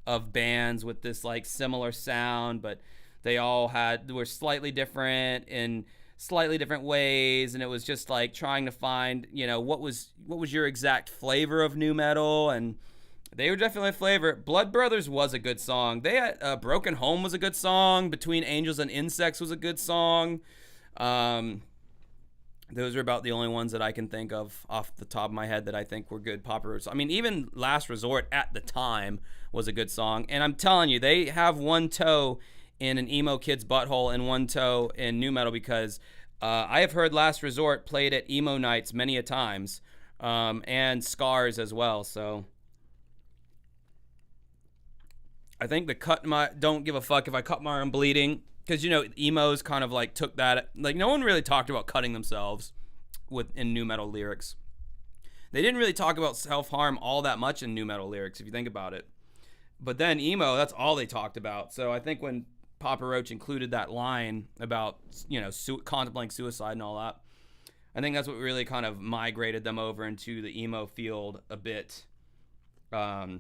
of bands with this like similar sound, but they all were slightly different in slightly different ways, and it was just like trying to find, you know, what was your exact flavor of nu metal, and they were definitely a flavor. Blood Brothers was a good song. They had Broken Home was a good song. Between Angels and Insects was a good song. Those are about the only ones that I can think of off the top of my head that I think were good Papa Roach. I mean, even Last Resort at the time was a good song. And I'm telling you, they have one toe in an emo kid's butthole and one toe in nu metal, because I have heard Last Resort played at emo nights many a times, and Scars as well. So I think the Don't Give a Fuck If I Cut My Arm Bleeding, because, you know, emos kind of like took that, like no one really talked about cutting themselves in nu metal lyrics. They didn't really talk about self-harm all that much in nu metal lyrics, if you think about it. But then emo, that's all they talked about. So I think when Papa Roach included that line about, you know, contemplating suicide and all that, I think that's what really kind of migrated them over into the emo field a bit. All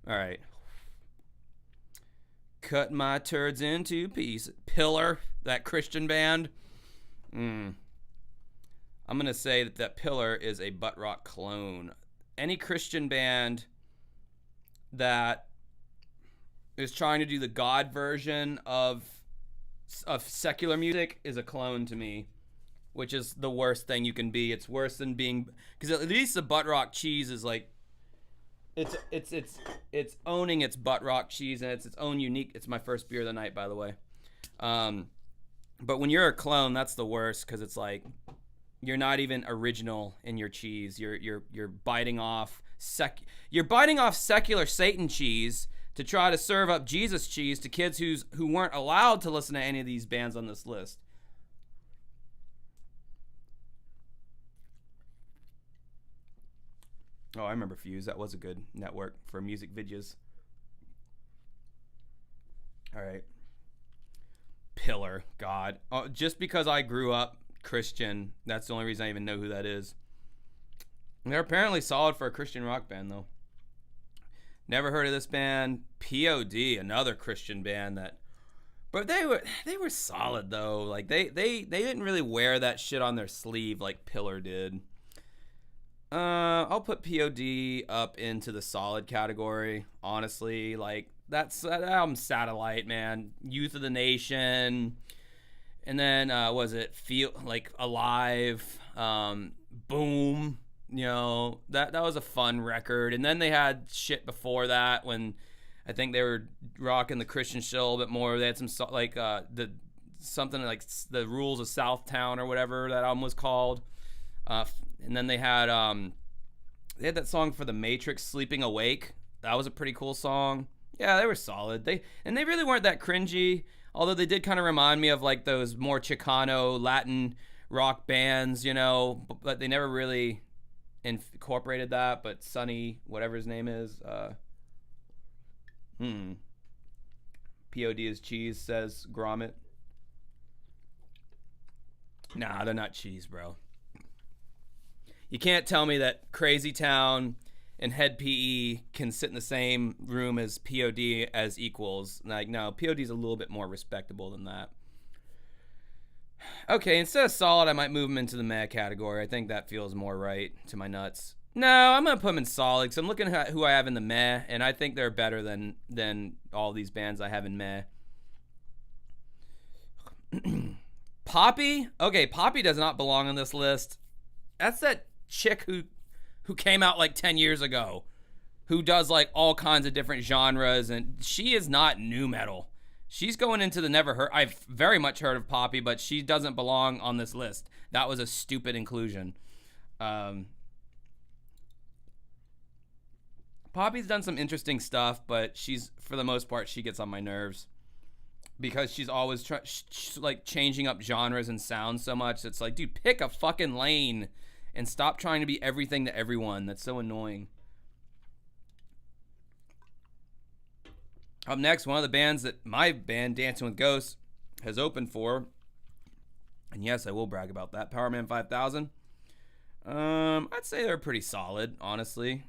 right. Cut My Turds into Pieces. Pillar, that Christian band. I'm going to say that Pillar is a butt rock clone. Any Christian band that is trying to do the God version of secular music is a clone to me, which is the worst thing you can be. It's worse than being, because at least the butt rock cheese is like, it's owning its butt rock cheese, and it's its own unique. It's my first beer of the night, by the way. But when you're a clone, that's the worst, because it's like you're not even original in your cheese. You're biting off secular Satan cheese to try to serve up Jesus cheese to kids who weren't allowed to listen to any of these bands on this list. Oh, I remember Fuse. That was a good network for music videos. All right. Pillar. God. Oh, just because I grew up Christian, that's the only reason I even know who that is. They're apparently solid for a Christian rock band, though. Never heard of this band. POD, another Christian band that... But they were solid, though. Like, they didn't really wear that shit on their sleeve like Pillar did. I'll put POD up into the solid category, honestly. Like, that album Satellite, man. Youth of the Nation. And then was it Feel like Alive, Boom, that was a fun record. And then they had shit before that when I think they were rocking the Christian shit a little bit more. They had some like something like the Rules of Southtown or whatever that album was called. And then they had that song for The Matrix, Sleeping Awake. That was a pretty cool song. Yeah, they were solid. They really weren't that cringy, although they did kind of remind me of like those more Chicano Latin rock bands, but they never really incorporated that. But Sonny, whatever his name is, POD is cheese, says Gromit. Nah, they're not cheese, bro. You can't tell me that Crazy Town and Head PE can sit in the same room as POD as equals. Like, no, POD's a little bit more respectable than that. Okay, instead of solid, I might move them into the meh category. I think that feels more right to my nuts. No, I'm going to put them in solid because I'm looking at who I have in the meh, and I think they're better than all these bands I have in meh. Poppy? Okay, Poppy does not belong on this list. That's that chick who came out like 10 years ago, who does like all kinds of different genres, and she is not nu metal. She's going into the never heard. I've very much heard of Poppy, but she doesn't belong on this list. That was a stupid inclusion. Poppy's done some interesting stuff, but she's, for the most part, she gets on my nerves because she's always like changing up genres and sounds so much. It's like, dude, pick a fucking lane and stop trying to be everything to everyone. That's so annoying. Up next, one of the bands that my band, Dancing with Ghosts, has opened for, and yes, I will brag about that, Powerman 5000. I'd say they're pretty solid, honestly.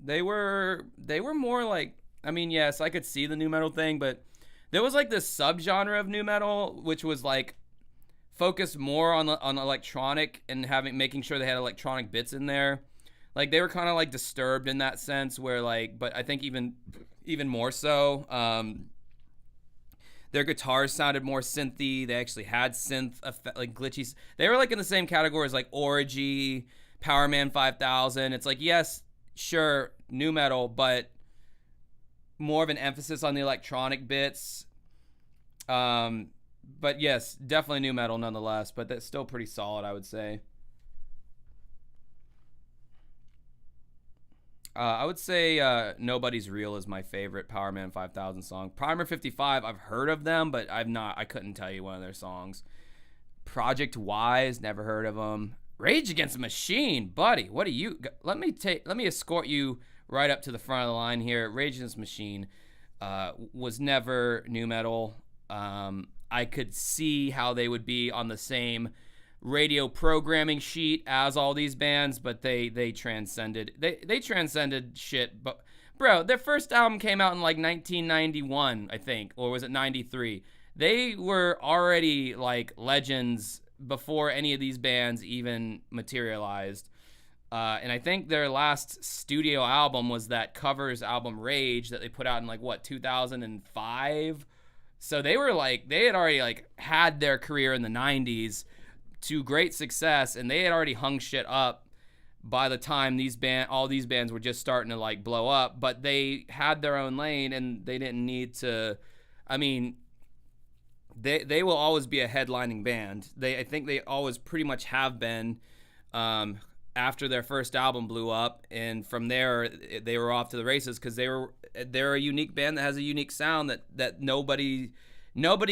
They were more like, I mean, yes, I could see the nu metal thing, but there was like this subgenre of nu metal, which was like focused more on electronic and making sure they had electronic bits in there. Like they were kind of like Disturbed in that sense, where like, but I think even more so. Their guitars sounded more synthy. They actually had synth effect, like glitchy. They were like in the same category as like Orgy, Powerman 5000. It's like, yes, sure, nu metal, but more of an emphasis on the electronic bits. But yes, definitely nu metal nonetheless, but that's still pretty solid, I would say. I would say Nobody's Real is my favorite Powerman 5000 song. Primer 55, I've heard of them, but I couldn't tell you one of their songs. Project Wise, never heard of them. Rage Against the Machine, buddy, what do you... Let me escort you right up to the front of the line here. Rage Against the Machine was never nu metal. I could see how they would be on the same radio programming sheet as all these bands, but they transcended shit. But bro, their first album came out in like 1991, I think, or was it 93? They were already like legends before any of these bands even materialized. And I think their last studio album was that covers album Rage that they put out in like 2005. So they were like, they had already like had their career in the 90s to great success, and they had already hung shit up by the time all these bands were just starting to like blow up. But they had their own lane, and they didn't need to. I mean, they will always be a headlining band. I think they always pretty much have been. After their first album blew up, and from there they were off to the races because they're a unique band that has a unique sound that nobody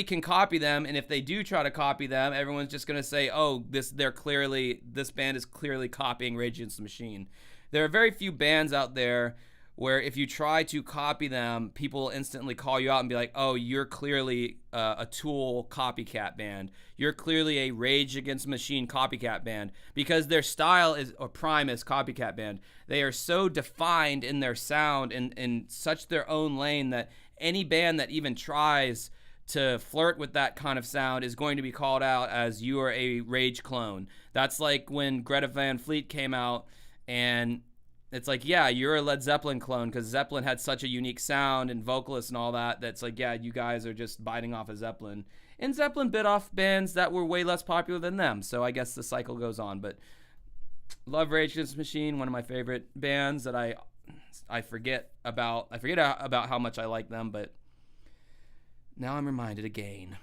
can copy them. And if they do try to copy them, everyone's just gonna say, oh, this band is clearly copying Rage Against the Machine. There are very few bands out there where if you try to copy them, people instantly call you out and be like, oh, you're clearly a Tool copycat band. You're clearly a Rage Against the Machine copycat band, because their style is a Primus copycat band. They are so defined in their sound and in such their own lane that any band that even tries to flirt with that kind of sound is going to be called out as you are a Rage clone. That's like when Greta Van Fleet came out and it's like, yeah, you're a Led Zeppelin clone because Zeppelin had such a unique sound and vocalists and all that. That's like, yeah, you guys are just biting off of Zeppelin. And Zeppelin bit off bands that were way less popular than them. So I guess the cycle goes on. But love Rage Against the Machine, one of my favorite bands that I forget about. I forget about how much I like them, but now I'm reminded again.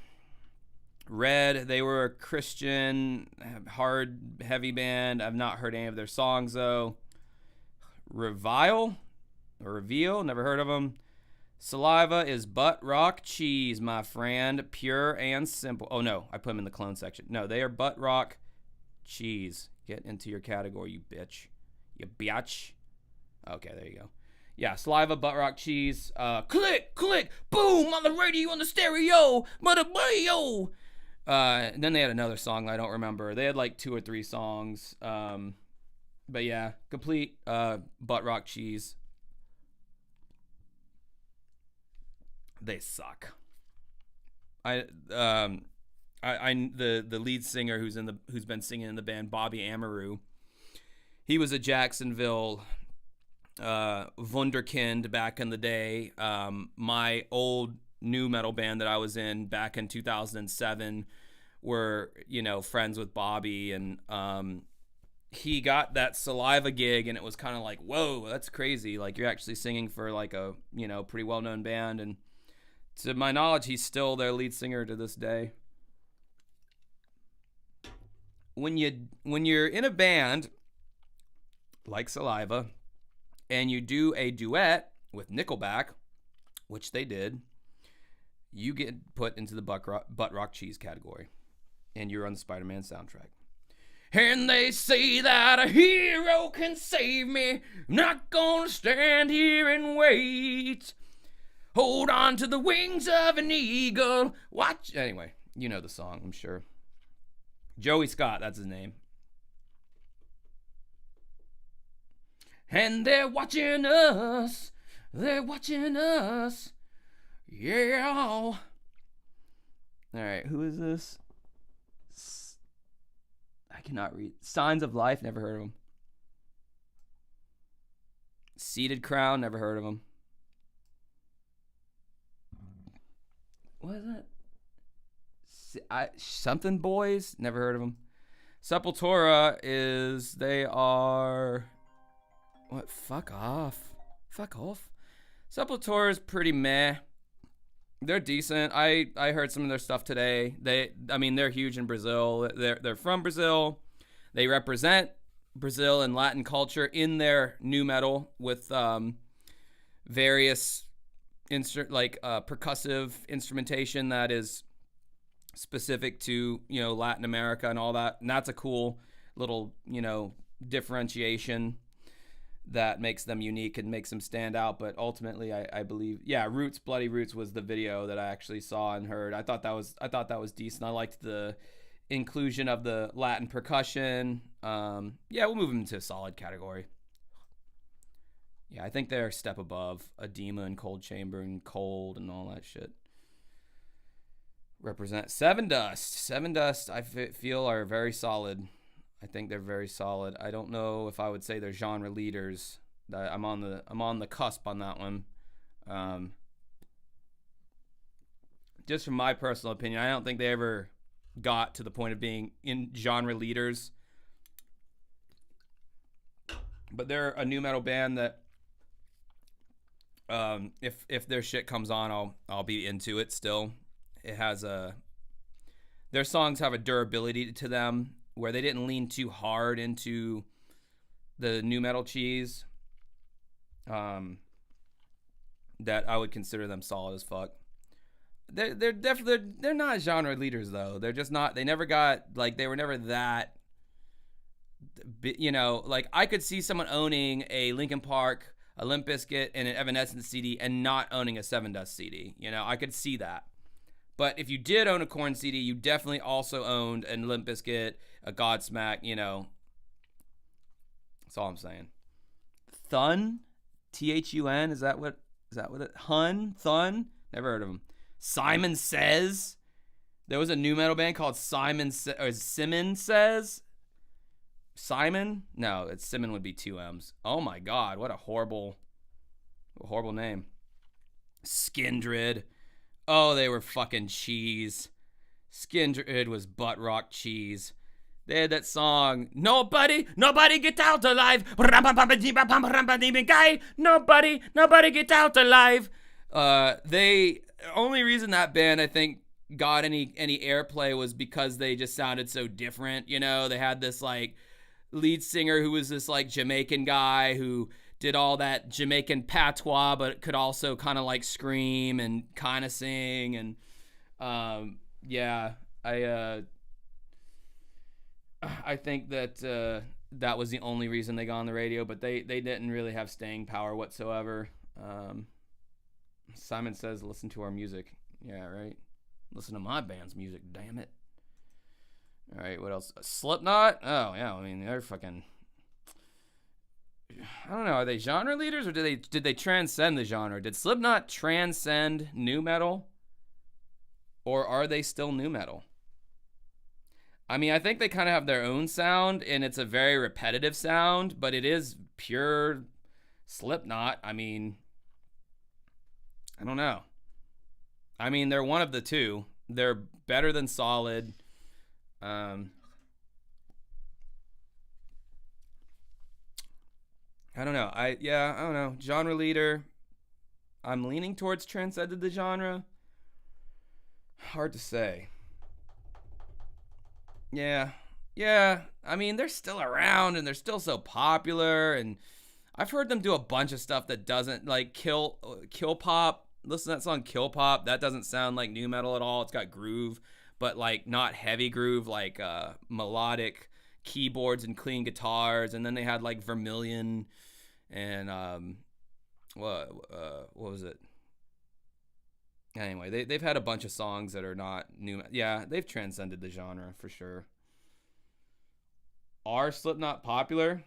Red, they were a Christian, hard, heavy band. I've not heard any of their songs, though. Reveal, never heard of them. Saliva is butt rock cheese, my friend. Pure and simple. Oh, no, I put them in the clone section. No, they are butt rock cheese. Get into your category, you bitch. You biatch. Okay, there you go. Yeah, Saliva, butt rock cheese. Click, boom, on the radio, on the stereo, mother boyo. And then they had another song I don't remember. They had like 2 or 3 songs. But yeah, complete butt rock cheese. They suck. The lead singer who's been singing in the band, Bobby Amaru. He was a Jacksonville wunderkind back in the day. My old new metal band that I was in back in 2007 were, friends with Bobby, and he got that Saliva gig, and it was kind of like, whoa, that's crazy. Like, you're actually singing for like a, pretty well-known band. And to my knowledge, he's still their lead singer to this day. When you're in a band like Saliva and you do a duet with Nickelback, which they did, you get put into the butt rock cheese category, and you're on the Spider-Man soundtrack. And they say that a hero can save me. I'm not gonna stand here and wait. Hold on to the wings of an eagle. Watch. Anyway, you know the song, I'm sure. Joey Scott, that's his name. And they're watching us. They're watching us. Yeah. All right, who is this? I cannot read. Signs of Life, never heard of them. Seated Crown, never heard of them. What is that? Something Boys, never heard of them. Sepultura they are... What? Fuck off. Sepultura is pretty meh. They're decent. I heard some of their stuff today. They're huge in Brazil. They're from Brazil. They represent Brazil and Latin culture in their new metal with various percussive instrumentation that is specific to Latin America and all that. And that's a cool little differentiation that makes them unique and makes them stand out. But ultimately, I believe, Roots, Bloody Roots was the video that I actually saw and heard. I thought that was decent. I liked the inclusion of the Latin percussion. We'll move them into a solid category. Yeah, I think they're a step above Edema and Cold Chamber and Cold and all that shit. Represent Seven Dust, I feel, are very solid. I think they're very solid. I don't know if I would say they're genre leaders. I'm on the cusp on that one. Just from my personal opinion, I don't think they ever got to the point of being in genre leaders. But they're a new metal band that, if their shit comes on, I'll be into it still. It has their songs have a durability to them where they didn't lean too hard into the new metal cheese. That I would consider them solid as fuck. They're definitely they're not genre leaders though. They're just not. They never got they were never that. I could see someone owning a Linkin Park, a Limp Bizkit, and an Evanescence CD and not owning a Seven Dust CD. I could see that. But if you did own a Korn CD, you definitely also owned a Limp Bizkit, a Godsmack, That's all I'm saying. Thun? Thun? Is that what it... Thun? Never heard of him. Simon Says? There was a new metal band called Simon Says? Simon? No, it's Simon would be 2 M's. Oh my God, what a horrible name. Skindred. Oh, they were fucking cheese. Skindred was butt rock cheese. They had that song, nobody get out alive. Nobody get out alive. They only reason that band I think got any airplay was because they just sounded so different. You know, they had this like lead singer who was this like Jamaican guy who did all that Jamaican patois, but could also kind of like scream and kind of sing. And I think that that was the only reason they got on the radio, but they didn't really have staying power whatsoever. Simon says, listen to our music. Yeah, right. Listen to my band's music, damn it. All right, what else? Slipknot? Oh, yeah, I mean, they're fucking... I don't know, are they genre leaders or did they transcend the genre? Did Slipknot transcend nu metal? Or are they still nu metal? I mean, I think they kind of have their own sound, and it's a very repetitive sound, but it is pure Slipknot. I mean, I don't know. I mean, they're one of the two. They're better than Solid. I don't know. I don't know. Genre leader. I'm leaning towards transcended the genre. Hard to say. Yeah. I mean, they're still around and they're still so popular, and I've heard them do a bunch of stuff that doesn't like Kill Pop. Listen to that song Kill Pop. That doesn't sound like nu metal at all. It's got groove, but like not heavy groove, like melodic keyboards and clean guitars. And then they had like Vermilion and what was it? Anyway, they've had a bunch of songs that are not new. Yeah, they've transcended the genre for sure. Are Slipknot popular?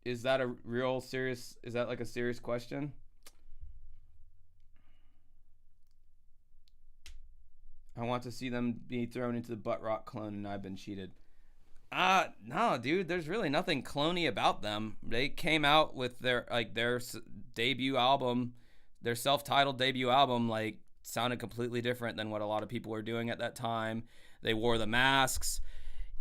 Is that is that like a serious question? I want to see them be thrown into the butt rock clone and I've been cheated. No, dude, there's really nothing cloney about them. They came out with their debut album, their self-titled debut album, like, sounded completely different than what a lot of people were doing at that time. They wore the masks.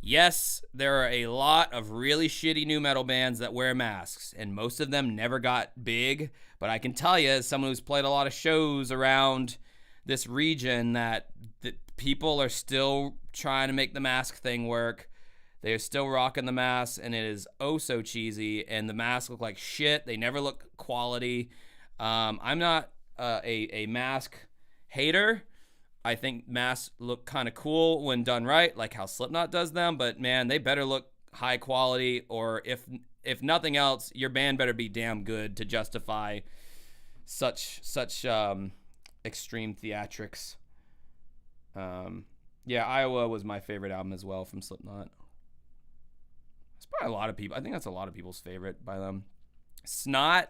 Yes, there are a lot of really shitty nu metal bands that wear masks, and most of them never got big, but I can tell you, as someone who's played a lot of shows around this region, that people are still trying to make the mask thing work. They are still rocking the masks, and it is oh so cheesy, and the masks look like shit. They never look quality. I'm not a mask hater. I think masks look kind of cool when done right, like how Slipknot does them, but man, they better look high quality, or if nothing else, your band better be damn good to justify such extreme theatrics. Iowa was my favorite album as well from Slipknot. It's probably a lot of people. I think that's a lot of people's favorite by them. Snot,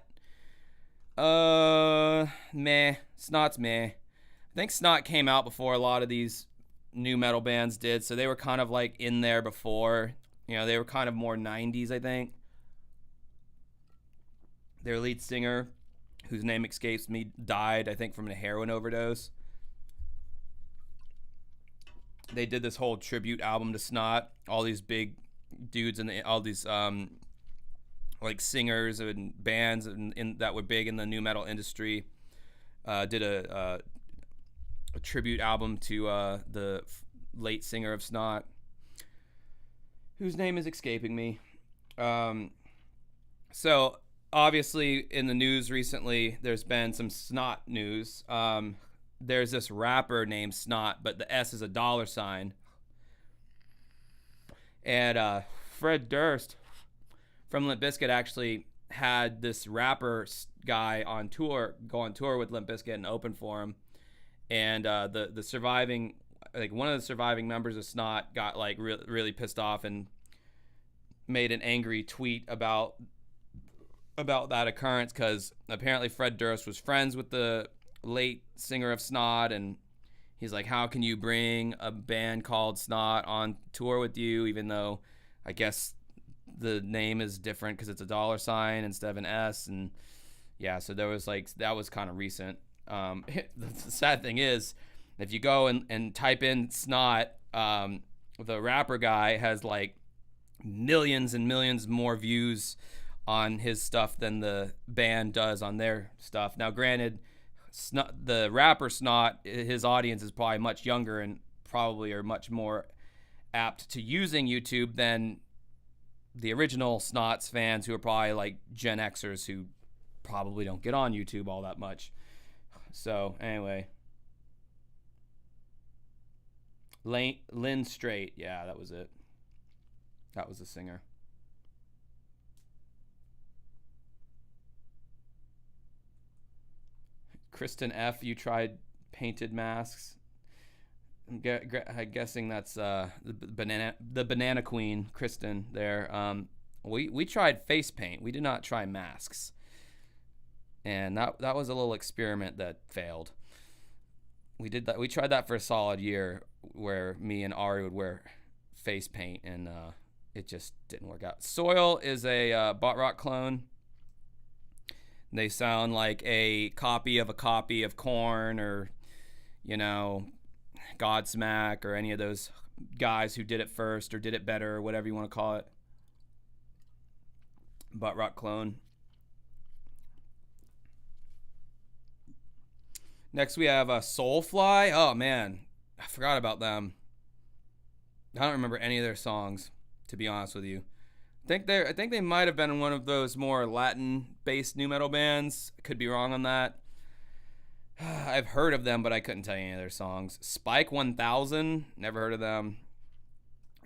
meh. Snot's meh. I think Snot came out before a lot of these nu metal bands did, so they were kind of like in there before. You know, they were kind of more 90s, I think. Their lead singer, whose name escapes me, died, I think, from a heroin overdose. They did this whole tribute album to Snot. All these big dudes and all these like singers and bands in that were big in the nu metal industry did a tribute album to the late singer of Snot, whose name is escaping me. So obviously in the news recently, there's been some Snot news. There's this rapper named Snot, but the S is a $. And Fred Durst from Limp Bizkit actually had this rapper guy on tour, go on tour with Limp Bizkit and open for him. And the surviving, like one of the surviving members of Snot got like really pissed off and made an angry tweet about that occurrence, because apparently Fred Durst was friends with the late singer of Snot, and he's like, how can you bring a band called Snot on tour with you, even though I guess the name is different because it's a dollar sign instead of an S, and yeah, so there was like that was kind of recent. The sad thing is, if you go and type in Snot, the rapper guy has like millions and millions more views on his stuff than the band does on their stuff. Now, granted, the rapper Snot, his audience is probably much younger and probably are much more apt to using YouTube than the original Snots fans, who are probably like Gen Xers who probably don't get on YouTube all that much. So anyway, Lynn Straight, yeah, that was it. That was the singer. Kristen F, you tried painted masks. I'm guessing that's the banana queen, Kristen there. We tried face paint. We did not try masks. And that was a little experiment that failed. We did that. We tried that for a solid year, where me and Ari would wear face paint, and it just didn't work out. Soil is a Bot Rock clone. They sound like a copy of Korn, or Godsmack, or any of those guys who did it first or did it better, or whatever you want to call it. Bot Rock clone. Next we have Soulfly. Oh man, I forgot about them. I don't remember any of their songs, to be honest with you. I think they might have been in one of those more Latin-based nu metal bands. I could be wrong on that. I've heard of them, but I couldn't tell you any of their songs. Spike 1000, never heard of them.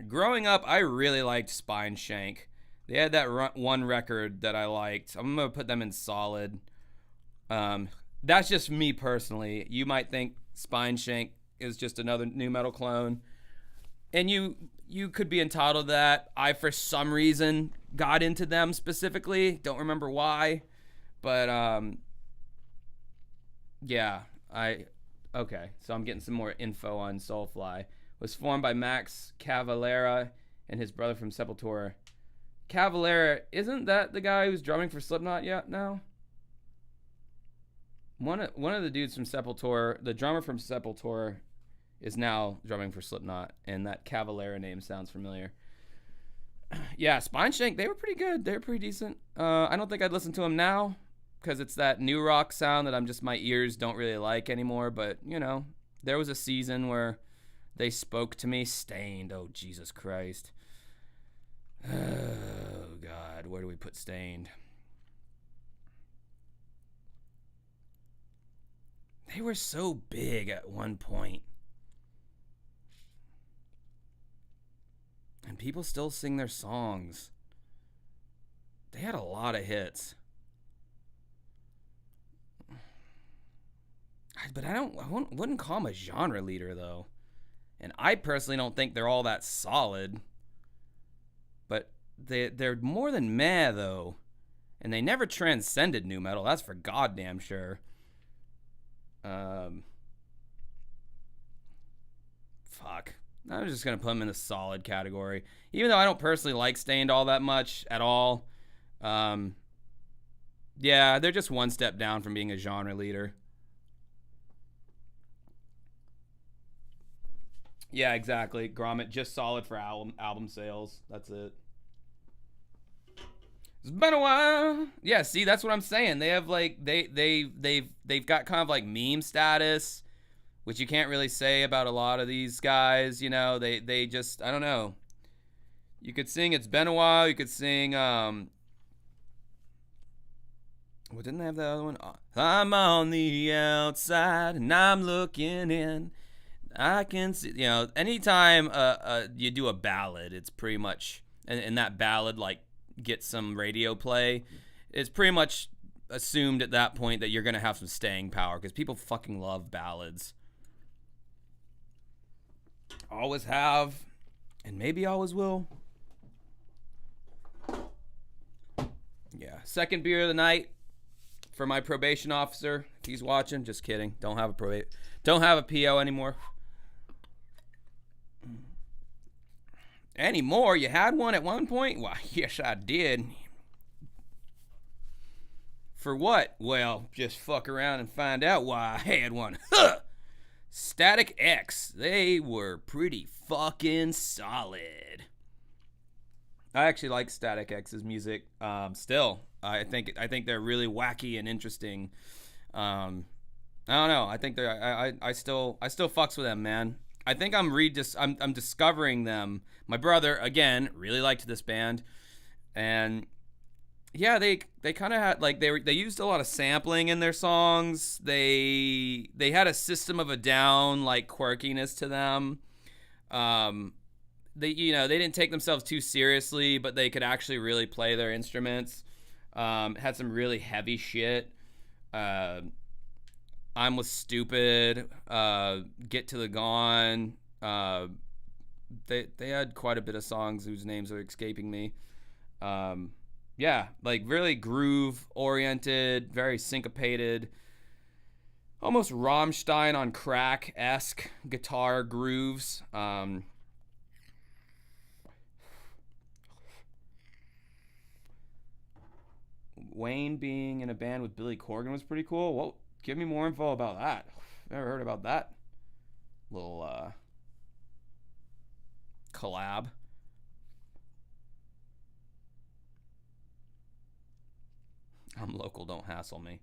Growing up, I really liked Spineshank. They had that one record that I liked. I'm gonna put them in solid. That's just me personally. You might think Spineshank is just another nu metal clone, and you could be entitled to that. I, for some reason, got into them specifically. Don't remember why, but yeah. Okay, so I'm getting some more info on Soulfly. It was formed by Max Cavalera and his brother from Sepultura. Cavalera, isn't that the guy who's drumming for Slipknot yet now? One of the dudes from Sepultura, the drummer from Sepultura, is now drumming for Slipknot, and that Cavalera name sounds familiar. Yeah, Spineshank, they were pretty good. They were pretty decent. I don't think I'd listen to them now, because it's that new rock sound that my ears don't really like anymore. But there was a season where they spoke to me. Stained. Oh, Jesus Christ. Oh God, where do we put Stained? They were so big at one point. And people still sing their songs. They had a lot of hits. But I wouldn't call them a genre leader, though. And I personally don't think they're all that solid. But they're more than meh, though. And they never transcended nu metal. That's for goddamn sure. Fuck. I'm just going to put them in the solid category. Even though I don't personally like Stained all that much at all. Yeah, they're just one step down from being a genre leader. Yeah, exactly. Grommet, just solid for album sales. That's it. It's been a while. Yeah, see, that's what I'm saying. They have like they've got kind of like meme status, which you can't really say about a lot of these guys. They just, I don't know. You could sing "It's Been a While." You could sing well, didn't they have that other one? I'm on the outside and I'm looking in. I can see, anytime you do a ballad, it's pretty much, and that ballad like gets some radio play, it's pretty much assumed at that point that you're going to have some staying power, because people fucking love ballads. Always have, and maybe always will. Yeah, second beer of the night for my probation officer. If he's watching, just kidding. Don't have a PO anymore. Anymore? You had one at one point? Why, yes, I did. For what? Well, just fuck around and find out why I had one. Huh! Static X. They were pretty fucking solid. I actually like Static X's music. Still, I think they're really wacky and interesting. I don't know. I think I still fucks with them, man. I think I'm discovering them. My brother, again, really liked this band, and yeah, they kind of had like they used a lot of sampling in their songs. They had a System of a Down like quirkiness to them. They didn't take themselves too seriously, but they could actually really play their instruments. Had some really heavy shit. I'm Was Stupid. Get to the Gone. They had quite a bit of songs whose names are escaping me. Yeah, like really groove oriented, very syncopated, almost Rammstein on crack-esque guitar grooves. Wayne being in a band with Billy Corgan was pretty cool. Well, give me more info about that. Never heard about that little collab. I'm local, don't hassle me.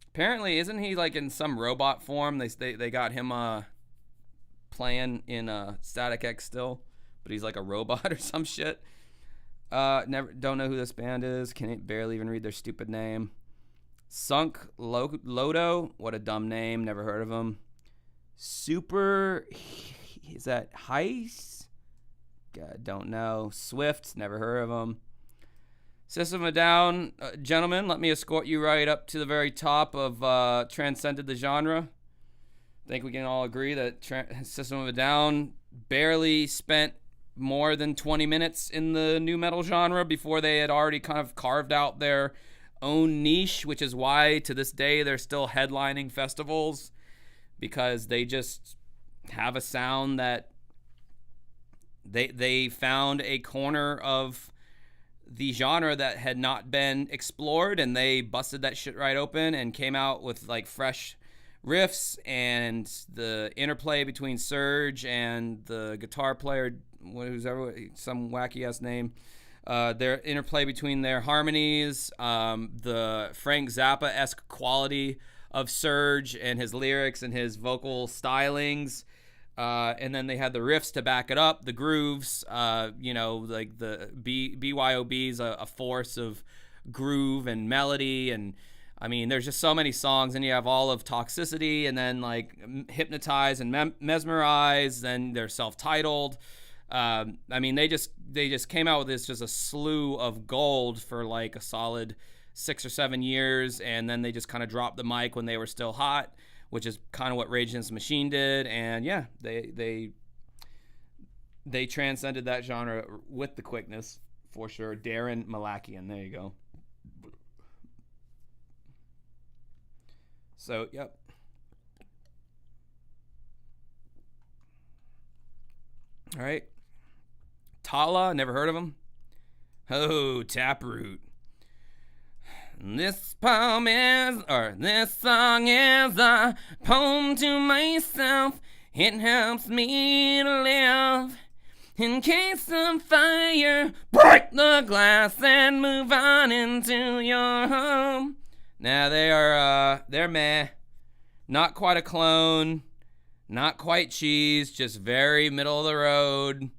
Apparently, isn't he like in some robot form? They got him playing in Static X still, but he's like a robot or some shit. Don't know who this band is. Can't barely even read their stupid name. Sunk Lodo, what a dumb name. Never heard of him. Super, is that Heist? God, don't know. Swift, never heard of him. System of a Down, gentlemen, let me escort you right up to the very top of Transcended the Genre. I think we can all agree that System of a Down barely spent more than 20 minutes in the nu metal genre before they had already kind of carved out their own niche, which is why to this day they're still headlining festivals, because they just have a sound that they found a corner of the genre that had not been explored, and they busted that shit right open and came out with like fresh riffs, and the interplay between Serge and the guitar player, who's ever some wacky ass name, their interplay between their harmonies, the Frank Zappa-esque quality of Serge and his lyrics and his vocal stylings. And then they had the riffs to back it up, the grooves, like the BYOB's a force of groove and melody. And I mean, there's just so many songs, and you have all of Toxicity, and then like Hypnotize and Mesmerize, then they're self-titled. I mean, they just came out with this just a slew of gold for like a solid 6 or 7 years, and then they just kind of dropped the mic when they were still hot, which is kind of what Rage Against the Machine did. And yeah, they transcended that genre with the quickness, for sure. Darren Malakian, there you go. So, yep. All right. Tala, never heard of him. Oh, Taproot. This song is a poem to myself. It helps me to live. In case of fire, break the glass and move on into your home. Now they're meh. Not quite a clone. Not quite cheese. Just very middle of the road.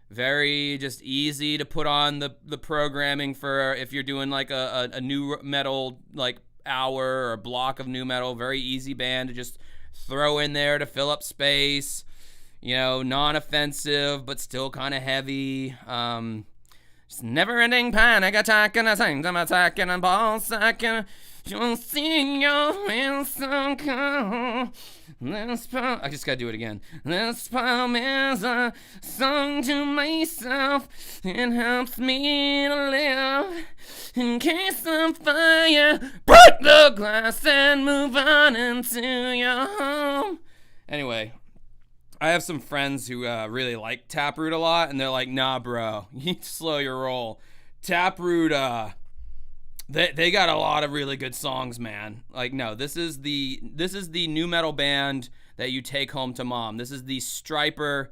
Very just easy to put on the programming for if you're doing like a new metal like hour or a block of new metal. Very easy band to just throw in there to fill up space. You know, non-offensive but still kind of heavy. Just never-ending panic attack and a symptom attack and a ball sack and you'll see your answer come. I just gotta do it again. This poem is a song to myself. It helps me to live. In case of fire, break the glass and move on into your home. Anyway, I have some friends who really like Taproot a lot, and they're like, nah, bro, you need to slow your roll. Taproot, they got a lot of really good songs, man. Like, no, this is the nu metal band that you take home to mom. This is the Stryper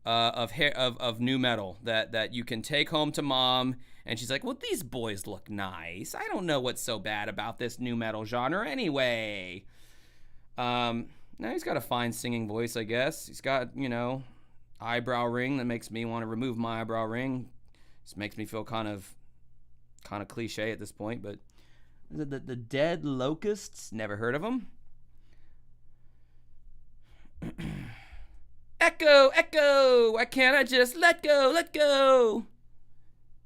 of nu metal that you can take home to mom, and she's like, well, these boys look nice. I don't know what's so bad about this nu metal genre anyway. Now he's got a fine singing voice, I guess. He's got, eyebrow ring that makes me want to remove my eyebrow ring. Just makes me feel kind of cliche at this point, but the Dead Locusts, never heard of them. Echo, echo, why can't I just let go?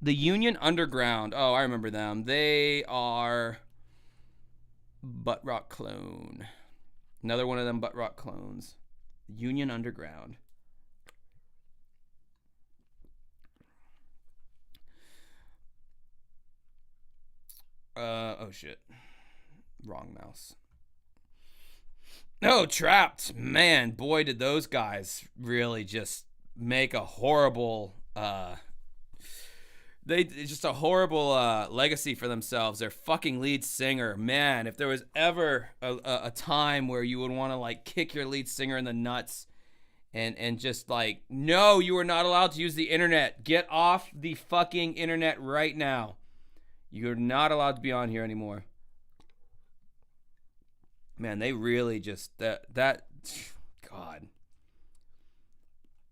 The Union Underground. Oh, I remember them. They are butt rock clone. Another one of them butt rock clones. Union Underground. Oh shit. Wrong mouse. Oh, Trapped. Man, boy, did those guys really just make a horrible legacy for themselves. Their fucking lead singer, man, if there was ever a time where you would want to like kick your lead singer in the nuts and just like, no, you are not allowed to use the internet. Get off the fucking internet right now. You're not allowed to be on here anymore. Man, they really just that God.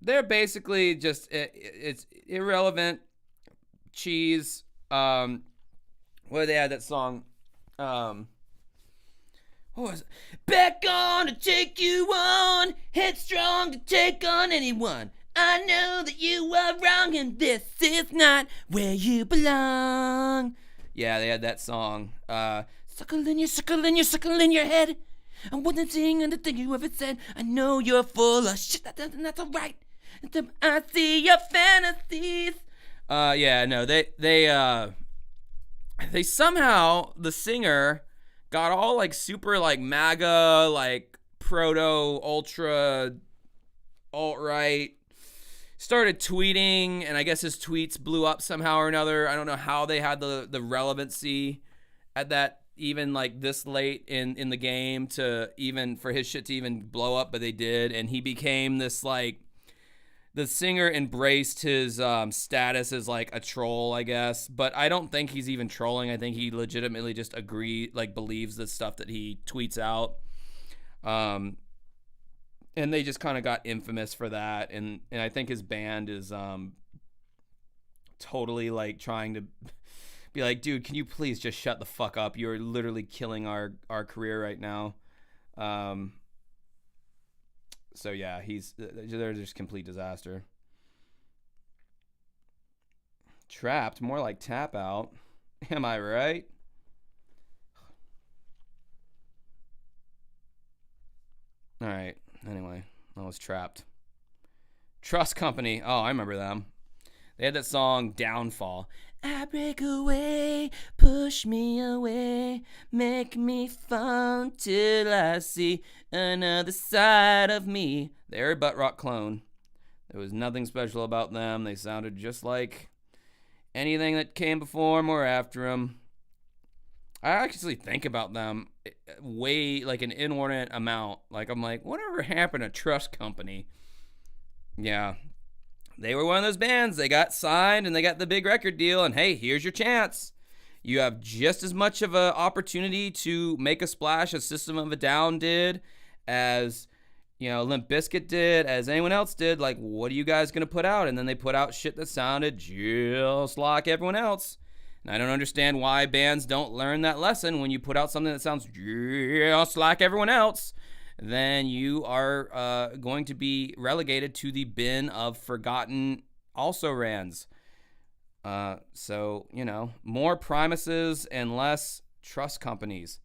They're basically just it's irrelevant cheese. What did they had that song? What was it? Back on to take you on, headstrong to take on anyone. I know that you are wrong and this is not where you belong. Yeah, they had that song. Suckle in your head. I wasn't saying anything you ever said. I know you're full of shit. That's alright. I see your fantasies. Yeah, no, they somehow, the singer got all like super like MAGA, like proto ultra alt-right, started tweeting, and I guess his tweets blew up somehow or another. I don't know how they had the relevancy at that, even like this late in the game, to even for his shit to even blow up, but they did, and he became this like, the singer embraced his status as like a troll, I guess, but I don't think he's even trolling. I think he legitimately just believes the stuff that he tweets out. And they just kind of got infamous for that, and I think his band is totally like trying to be like, dude, can you please just shut the fuck up? You're literally killing our career right now. So yeah, they're just complete disaster. Trapped, more like Tap Out. Am I right? All right. Anyway, I was Trapped. Trust Company. Oh, I remember them. They had that song Downfall. I break away, push me away, make me fall till I see another side of me. They're a butt rock clone. There was nothing special about them. They sounded just like anything that came before them or after them. I actually think about them way, like, an inordinate amount. Like, I'm like, whatever happened to Trust Company? Yeah. They were one of those bands. They got signed and they got the big record deal, and hey, here's your chance. You have just as much of an opportunity to make a splash as System of a Down did, as, Limp Bizkit did, as anyone else did. Like, what are you guys going to put out? And then they put out shit that sounded just like everyone else. And I don't understand why bands don't learn that lesson. When you put out something that sounds just like everyone else, then you are going to be relegated to the bin of forgotten also-rans. So, more Primuses and less Trust Companies.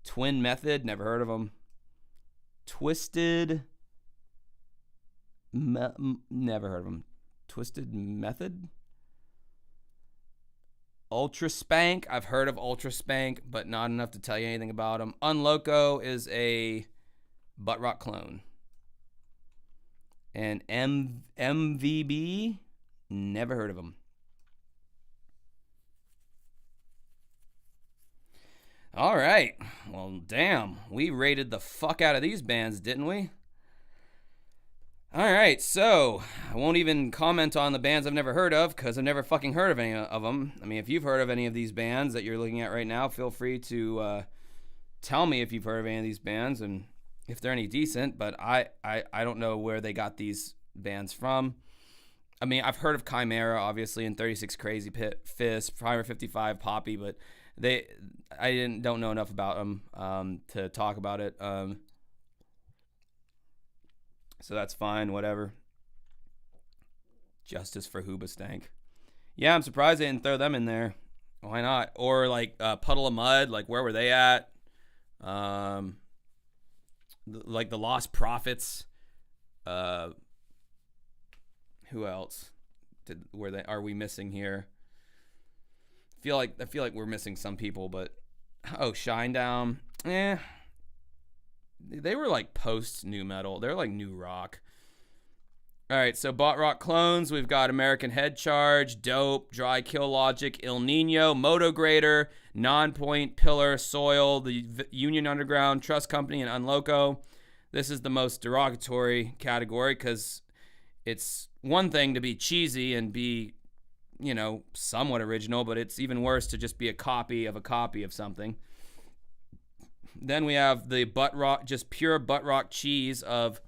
Twin Method, never heard of them. Twisted, never heard of them. Twisted Method? Ultra Spank, I've heard of Ultra Spank, but not enough to tell you anything about them. Unloco is a butt rock clone. And MVB, never heard of them. All right. Well, damn. We rated the fuck out of these bands, didn't we? All right. So, I won't even comment on the bands I've never heard of because I've never fucking heard of any of them. I mean, if you've heard of any of these bands that you're looking at right now, feel free to tell me if you've heard of any of these bands and if they're any decent, but I don't know where they got these bands from. I mean, I've heard of Chimera, obviously, and 36 Crazy Fist, Primer 55, Poppy, but I don't know enough about them to talk about it. So that's fine, whatever. Justice for Hoobastank. Yeah, I'm surprised they didn't throw them in there. Why not? Or like Puddle of Mud, like where were they at? Like the Lost Prophets. Who else? Are we missing here? I feel like we're missing some people, but Shinedown. They were like post new metal. They're like new rock. All right, so Bot Rock clones. We've got American Head Charge, Dope, Dry Kill Logic, Il Nino, Motograder, Nonpoint, Pillar, Soil, the Union Underground, Trust Company, and Unloco. This is the most derogatory category because it's one thing to be cheesy and be, somewhat original, but it's even worse to just be a copy of something. Then we have the butt rock, just pure butt rock cheese of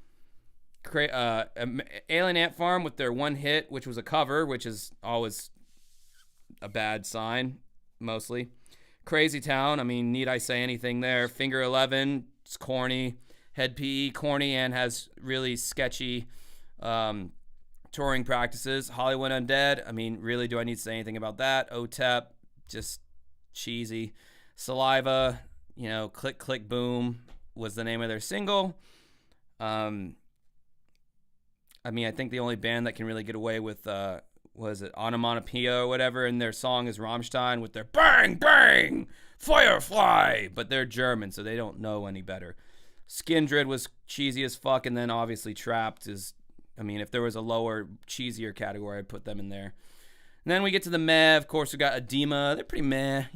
Alien Ant Farm with their one hit, which was a cover, which is always a bad sign, mostly. Crazy Town, I mean, need I say anything there? Finger 11, it's corny. Head PE, corny, and has really sketchy touring practices. Hollywood Undead, I mean, really, do I need to say anything about that? OTEP, just cheesy. Saliva, Click Click Boom was the name of their single. I mean, I think the only band that can really get away with, Onomatopoeia or whatever, and their song is Rammstein with their Bang Bang Firefly, but they're German, so they don't know any better. Skindred was cheesy as fuck, and then obviously Trapped is, I mean, if there was a lower, cheesier category, I'd put them in there. And then we get to the meh. Of course, we got Edema. They're pretty meh,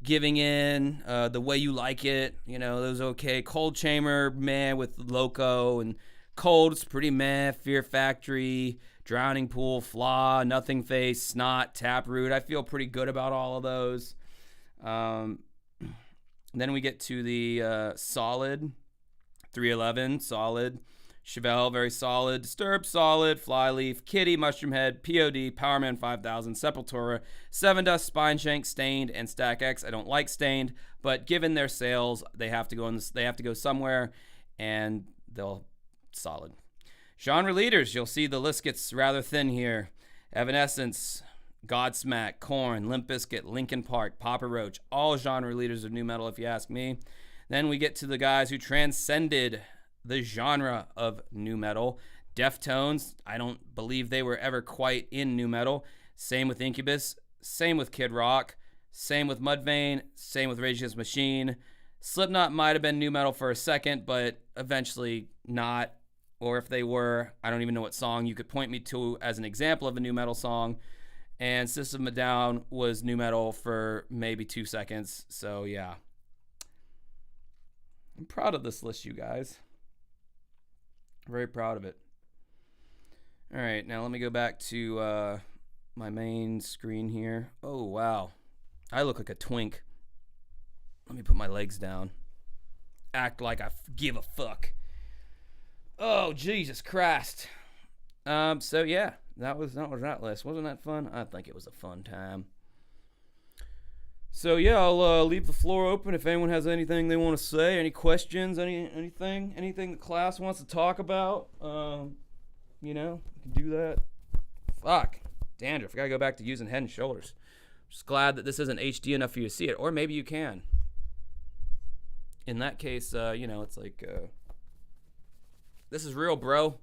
Giving In, The Way You Like It, those okay. Cold Chamber, meh, with Loco, and Cold's pretty meh. Fear Factory, Drowning Pool, Flaw, Nothing Face, Snot, Taproot. I feel pretty good about all of those. Then we get to the solid, 311, solid. Chevelle, very solid. Disturbed, solid. Flyleaf, Kitty, Mushroomhead, POD, Powerman 5000, Sepultura, Seven Dust, Spineshank, Stained, and Stack X. I don't like Stained, but given their sales, they have to go somewhere, and they'll solid. Genre leaders, you'll see the list gets rather thin here. Evanescence, Godsmack, Korn, Limp Bizkit, Linkin Park, Papa Roach, all genre leaders of nu metal, if you ask me. Then we get to the guys who transcended the genre of nu metal. Deftones, I don't believe they were ever quite in nu metal. Same with Incubus, same with Kid Rock, same with Mudvayne, same with Rage Against the Machine. Slipknot might have been nu metal for a second, but eventually not. Or if they were, I don't even know what song you could point me to as an example of a nu metal song. And System of a Down was nu metal for maybe 2 seconds. So, yeah. I'm proud of this list, you guys. Very proud of it. All right, now let me go back to my main screen here. Oh, wow. I look like a twink. Let me put my legs down. Act like I give a fuck. Oh, Jesus Christ. So, yeah. That was that list. Wasn't that fun? I think it was a fun time. So, yeah, I'll leave the floor open if anyone has anything they want to say, any questions, anything the class wants to talk about. We can do that. Fuck. Dandruff. I gotta go back to using Head and Shoulders. Just glad that this isn't HD enough for you to see it, or maybe you can. In that case, it's like, this is real, bro.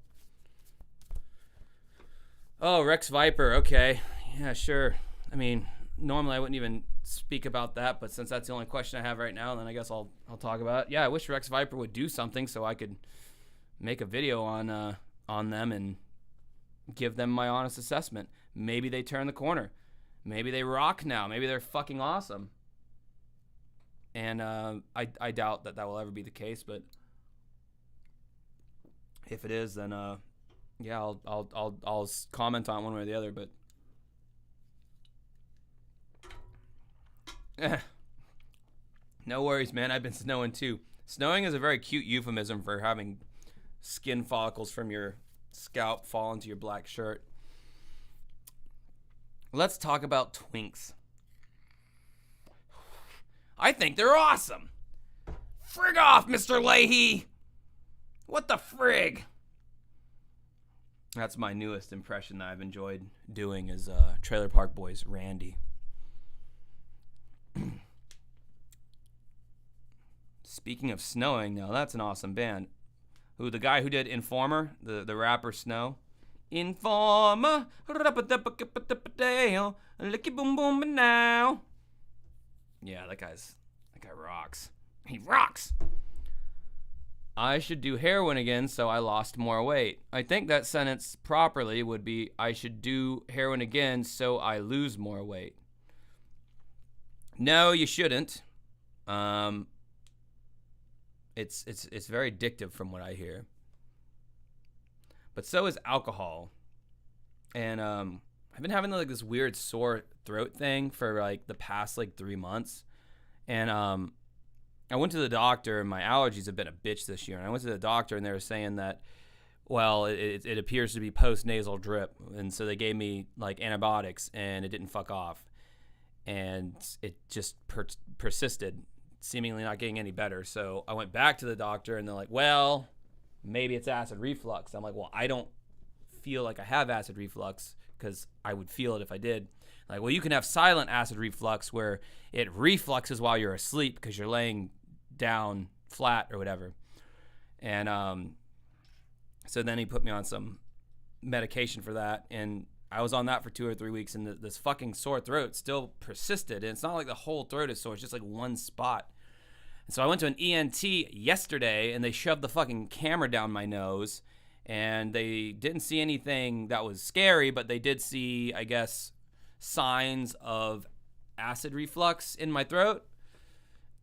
Oh, Rex Viper. Okay. Yeah, sure. I mean, normally I wouldn't even speak about that, but since that's the only question I have right now, then I guess I'll talk about it. Yeah, I wish Rex Viper would do something so I could make a video on on them and give them my honest assessment. Maybe they turn the corner. Maybe they rock now. Maybe they're fucking awesome. And I doubt that will ever be the case, but if it is, then yeah, I'll comment on it one way or the other. But no worries, man. I've been snowing too. Snowing is a very cute euphemism for having skin follicles from your scalp fall into your black shirt. Let's talk about Twinks. I think they're awesome. Frig off, Mr. Leahy. What the frig? That's my newest impression that I've enjoyed doing is Trailer Park Boys Randy. Speaking of snowing, now that's an awesome band. The guy who did Informer, the rapper Snow. Informer, licky boom boom now. Yeah, that guy rocks. He rocks. I should do heroin again, so I lost more weight. I think that sentence properly would be, I should do heroin again, so I lose more weight. No, you shouldn't. It's very addictive from what I hear. But so is alcohol. And I've been having like this weird sore throat thing for like the past like 3 months. And I went to the doctor, and my allergies have been a bitch this year. And I went to the doctor, and they were saying that, well, it appears to be post-nasal drip. And so they gave me like antibiotics, and it didn't fuck off. And it just persisted, seemingly not getting any better. So I went back to the doctor, and they're like, well, maybe it's acid reflux. I'm like, well, I don't feel like I have acid reflux because I would feel it if I did. Like, well, you can have silent acid reflux where it refluxes while you're asleep because you're laying down flat or whatever. And so then he put me on some medication for that, and I was on that for 2 or 3 weeks, and this fucking sore throat still persisted. And it's not like the whole throat is sore, it's just like one spot. And so I went to an ENT yesterday, and they shoved the fucking camera down my nose, and they didn't see anything that was scary, but they did see, I guess, signs of acid reflux in my throat.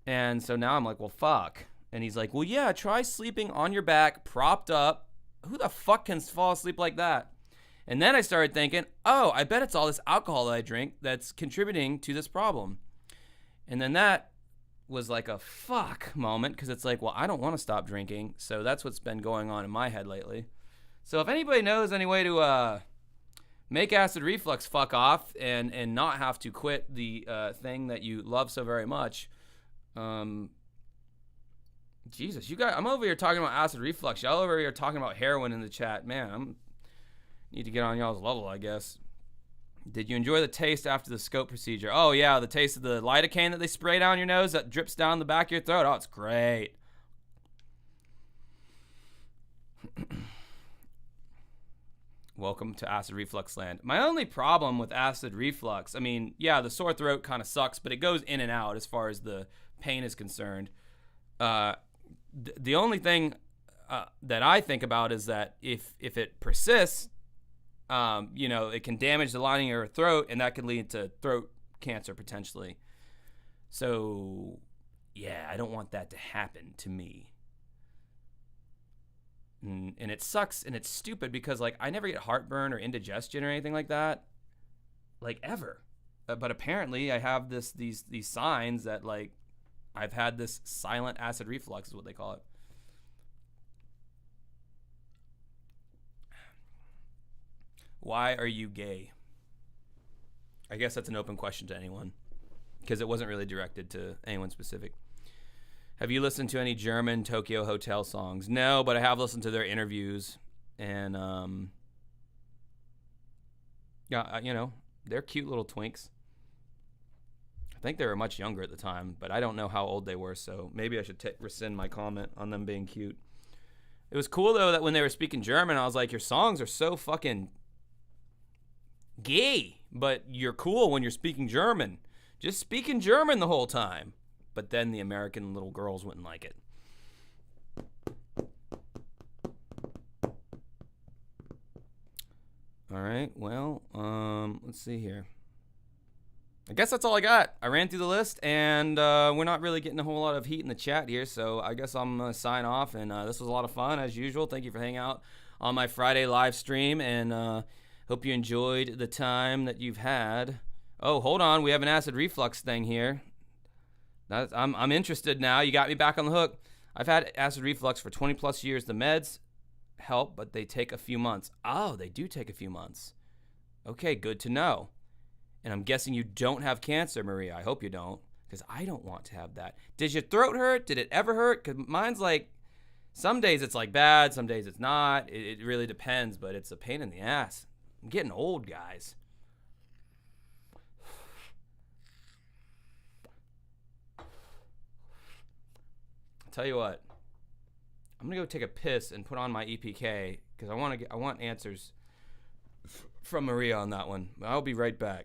And so now I'm like, well, fuck. And he's like, well, yeah, try sleeping on your back, propped up. Who the fuck can fall asleep like that? And then I started thinking, oh, I bet it's all this alcohol that I drink that's contributing to this problem. And then that was like a fuck moment, because it's like, well, I don't want to stop drinking. So that's what's been going on in my head lately. So if anybody knows any way to make acid reflux fuck off and not have to quit the thing that you love so very much, Jesus, you guys, I'm over here talking about acid reflux. Y'all over here talking about heroin in the chat. Man, need to get on y'all's level, I guess. Did you enjoy the taste after the scope procedure? Oh, yeah, the taste of the lidocaine that they spray down your nose that drips down the back of your throat. Oh, it's great. Welcome to acid reflux land. My only problem with acid reflux, I mean, yeah, the sore throat kind of sucks, but it goes in and out as far as the pain is concerned. The only thing that I think about is that if it persists, it can damage the lining of your throat, and that could lead to throat cancer potentially. So, yeah, I don't want that to happen to me. And it sucks, and it's stupid because, like, I never get heartburn or indigestion or anything like that, like, ever. But apparently I have these signs that, like, I've had this silent acid reflux is what they call it. Why are you gay? I guess that's an open question to anyone, because it wasn't really directed to anyone specific. Have you listened to any German Tokyo Hotel songs? No, but I have listened to their interviews, and yeah, they're cute little twinks. I think they were much younger at the time, but I don't know how old they were, so maybe I should rescind my comment on them being cute. It was cool, though, that when they were speaking German, I was like, your songs are so fucking gay, but you're cool when you're speaking German. Just speaking German the whole time. But then the American little girls wouldn't like it. All right. Well, let's see here. I guess that's all I got. I ran through the list, and we're not really getting a whole lot of heat in the chat here, so I guess I'm going to sign off, and this was a lot of fun, as usual. Thank you for hanging out on my Friday live stream, and hope you enjoyed the time that you've had. Oh, hold on. We have an acid reflux thing here. I'm interested now. You got me back on the hook. I've had acid reflux for 20-plus years. The meds help, but they take a few months. Oh, they do take a few months. Okay, good to know. And I'm guessing you don't have cancer, Maria. I hope you don't, because I don't want to have that. Did your throat hurt? Did it ever hurt? Because mine's like, some days it's like bad, some days it's not. It really depends, but it's a pain in the ass. I'm getting old, guys. I'll tell you what. I'm gonna go take a piss and put on my EPK because I want answers from Maria on that one. I'll be right back.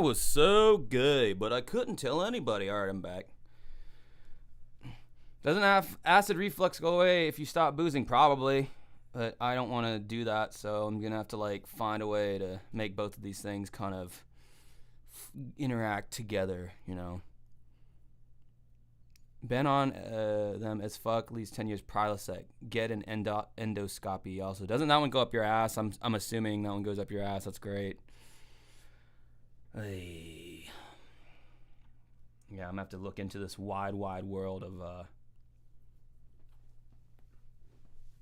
Was so good, but I couldn't tell anybody. All right, I'm back. Doesn't have acid reflux go away if you stop boozing? Probably, but I don't want to do that, so I'm gonna have to like find a way to make both of these things kind of interact together, you know. Been on them as fuck, at least 10 years. Prilosec. Get an endoscopy also. Doesn't that one go up your ass? I'm assuming that one goes up your ass. That's great. Hey. Yeah, I'm gonna have to look into this wide world of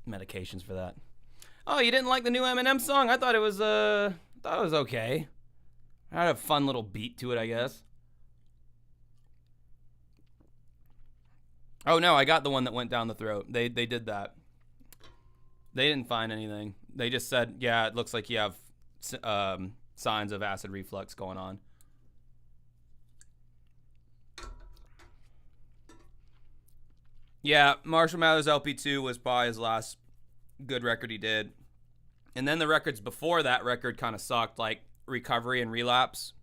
medications for that. Oh, you didn't like the new Eminem song? I thought it was okay. It had a fun little beat to it, I guess. Oh no, I got the one that went down the throat. They did that. They didn't find anything. They just said, yeah, it looks like you have signs of acid reflux going on. Yeah, Marshall Mathers LP2 was probably his last good record he did. And then the records before that record kind of sucked, like Recovery and Relapse.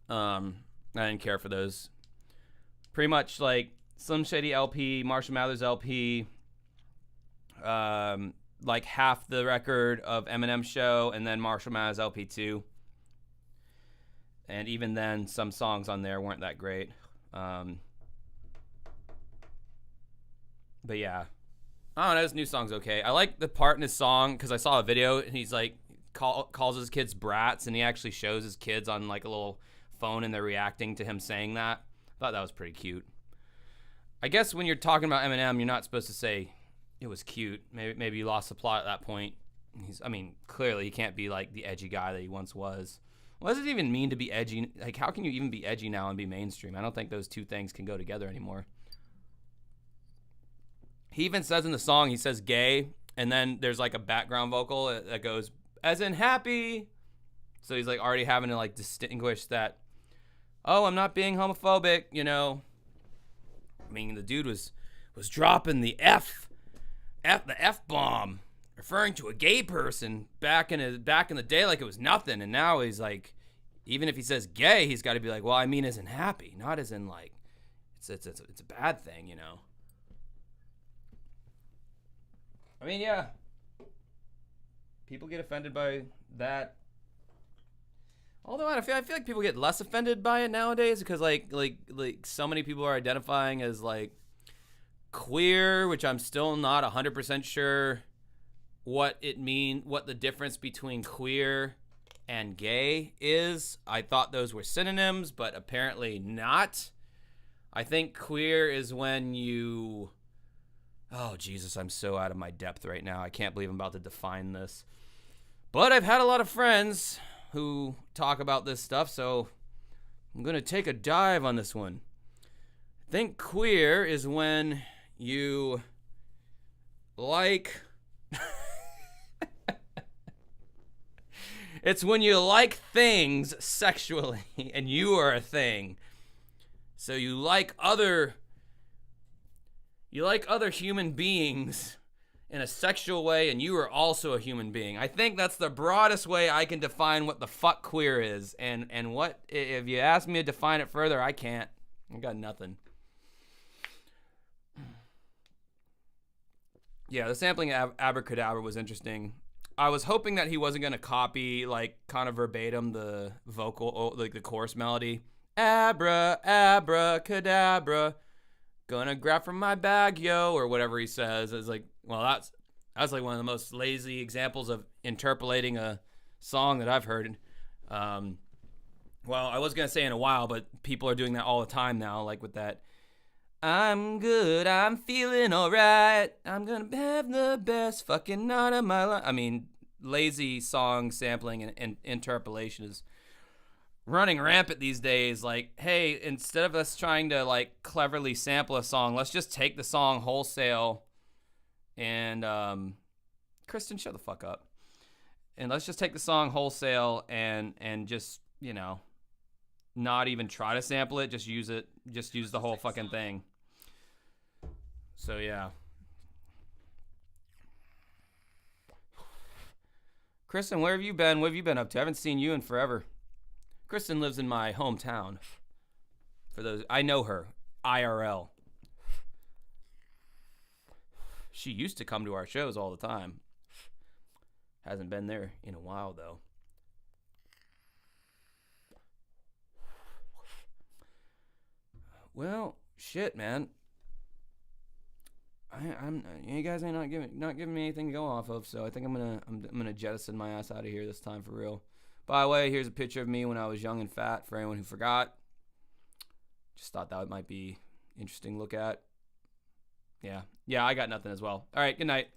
I didn't care for those. Pretty much like Slim Shady LP, Marshall Mathers LP, like half the record of Eminem Show, and then Marshall Mathers LP2. And even then, some songs on there weren't that great. But yeah, I don't know, his new song's okay. I like the part in his song because I saw a video and he's like calls his kids brats, and he actually shows his kids on like a little phone and they're reacting to him saying that. I thought that was pretty cute. I guess when you're talking about Eminem, you're not supposed to say it was cute. Maybe you lost the plot at that point. Clearly he can't be like the edgy guy that he once was. What does it even mean to be edgy? Like, how can you even be edgy now and be mainstream? I don't think those two things can go together anymore. He even says in the song, he says gay, and then there's like a background vocal that goes, as in happy. So he's like already having to like distinguish that, oh, I'm not being homophobic, you know. I mean, the dude was dropping the F-bomb, referring to a gay person back in the day like it was nothing, and now he's like, even if he says gay, he's got to be like, well, I mean as in happy, not as in like it's a bad thing, you know. I mean, yeah, people get offended by that. Although I feel like people get less offended by it nowadays because like so many people are identifying as like queer, which I'm still not 100% sure what the difference between queer and gay is. I thought those were synonyms, but apparently not. I think queer is when you... Oh, Jesus, I'm so out of my depth right now. I can't believe I'm about to define this. But I've had a lot of friends who talk about this stuff, so I'm going to take a dive on this one. I think queer is when you like... It's when you like things sexually and you are a thing. So you like other human beings in a sexual way and you are also a human being. I think that's the broadest way I can define what the fuck queer is. And what, if you ask me to define it further, I can't. I got nothing. Yeah, the sampling of Abracadabra was interesting. I was hoping that he wasn't going to copy, like, kind of verbatim the vocal, like the chorus melody. Abracadabra, gonna grab from my bag, yo, or whatever he says. It's like, well, that's like one of the most lazy examples of interpolating a song that I've heard. Well, I was going to say in a while, but people are doing that all the time now, like with that. I'm good, I'm feeling alright, I'm gonna have the best fucking night of my life. I mean, lazy song sampling and interpolation is running rampant these days. Like, hey, instead of us trying to, like, cleverly sample a song, let's just take the song wholesale and, Kristen, shut the fuck up. And let's just take the song wholesale and just, you know, not even try to sample it, just use the whole fucking thing. So, yeah. Kristen, where have you been? What have you been up to? I haven't seen you in forever. Kristen lives in my hometown. For those, I know her. IRL. She used to come to our shows all the time. Hasn't been there in a while, though. Well, shit, man. You guys ain't not giving me anything to go off of, so I think I'm gonna jettison my ass out of here this time for real. By the way, here's a picture of me when I was young and fat for anyone who forgot. Just thought that might be interesting to look at. Yeah, I got nothing as well. All right, good night.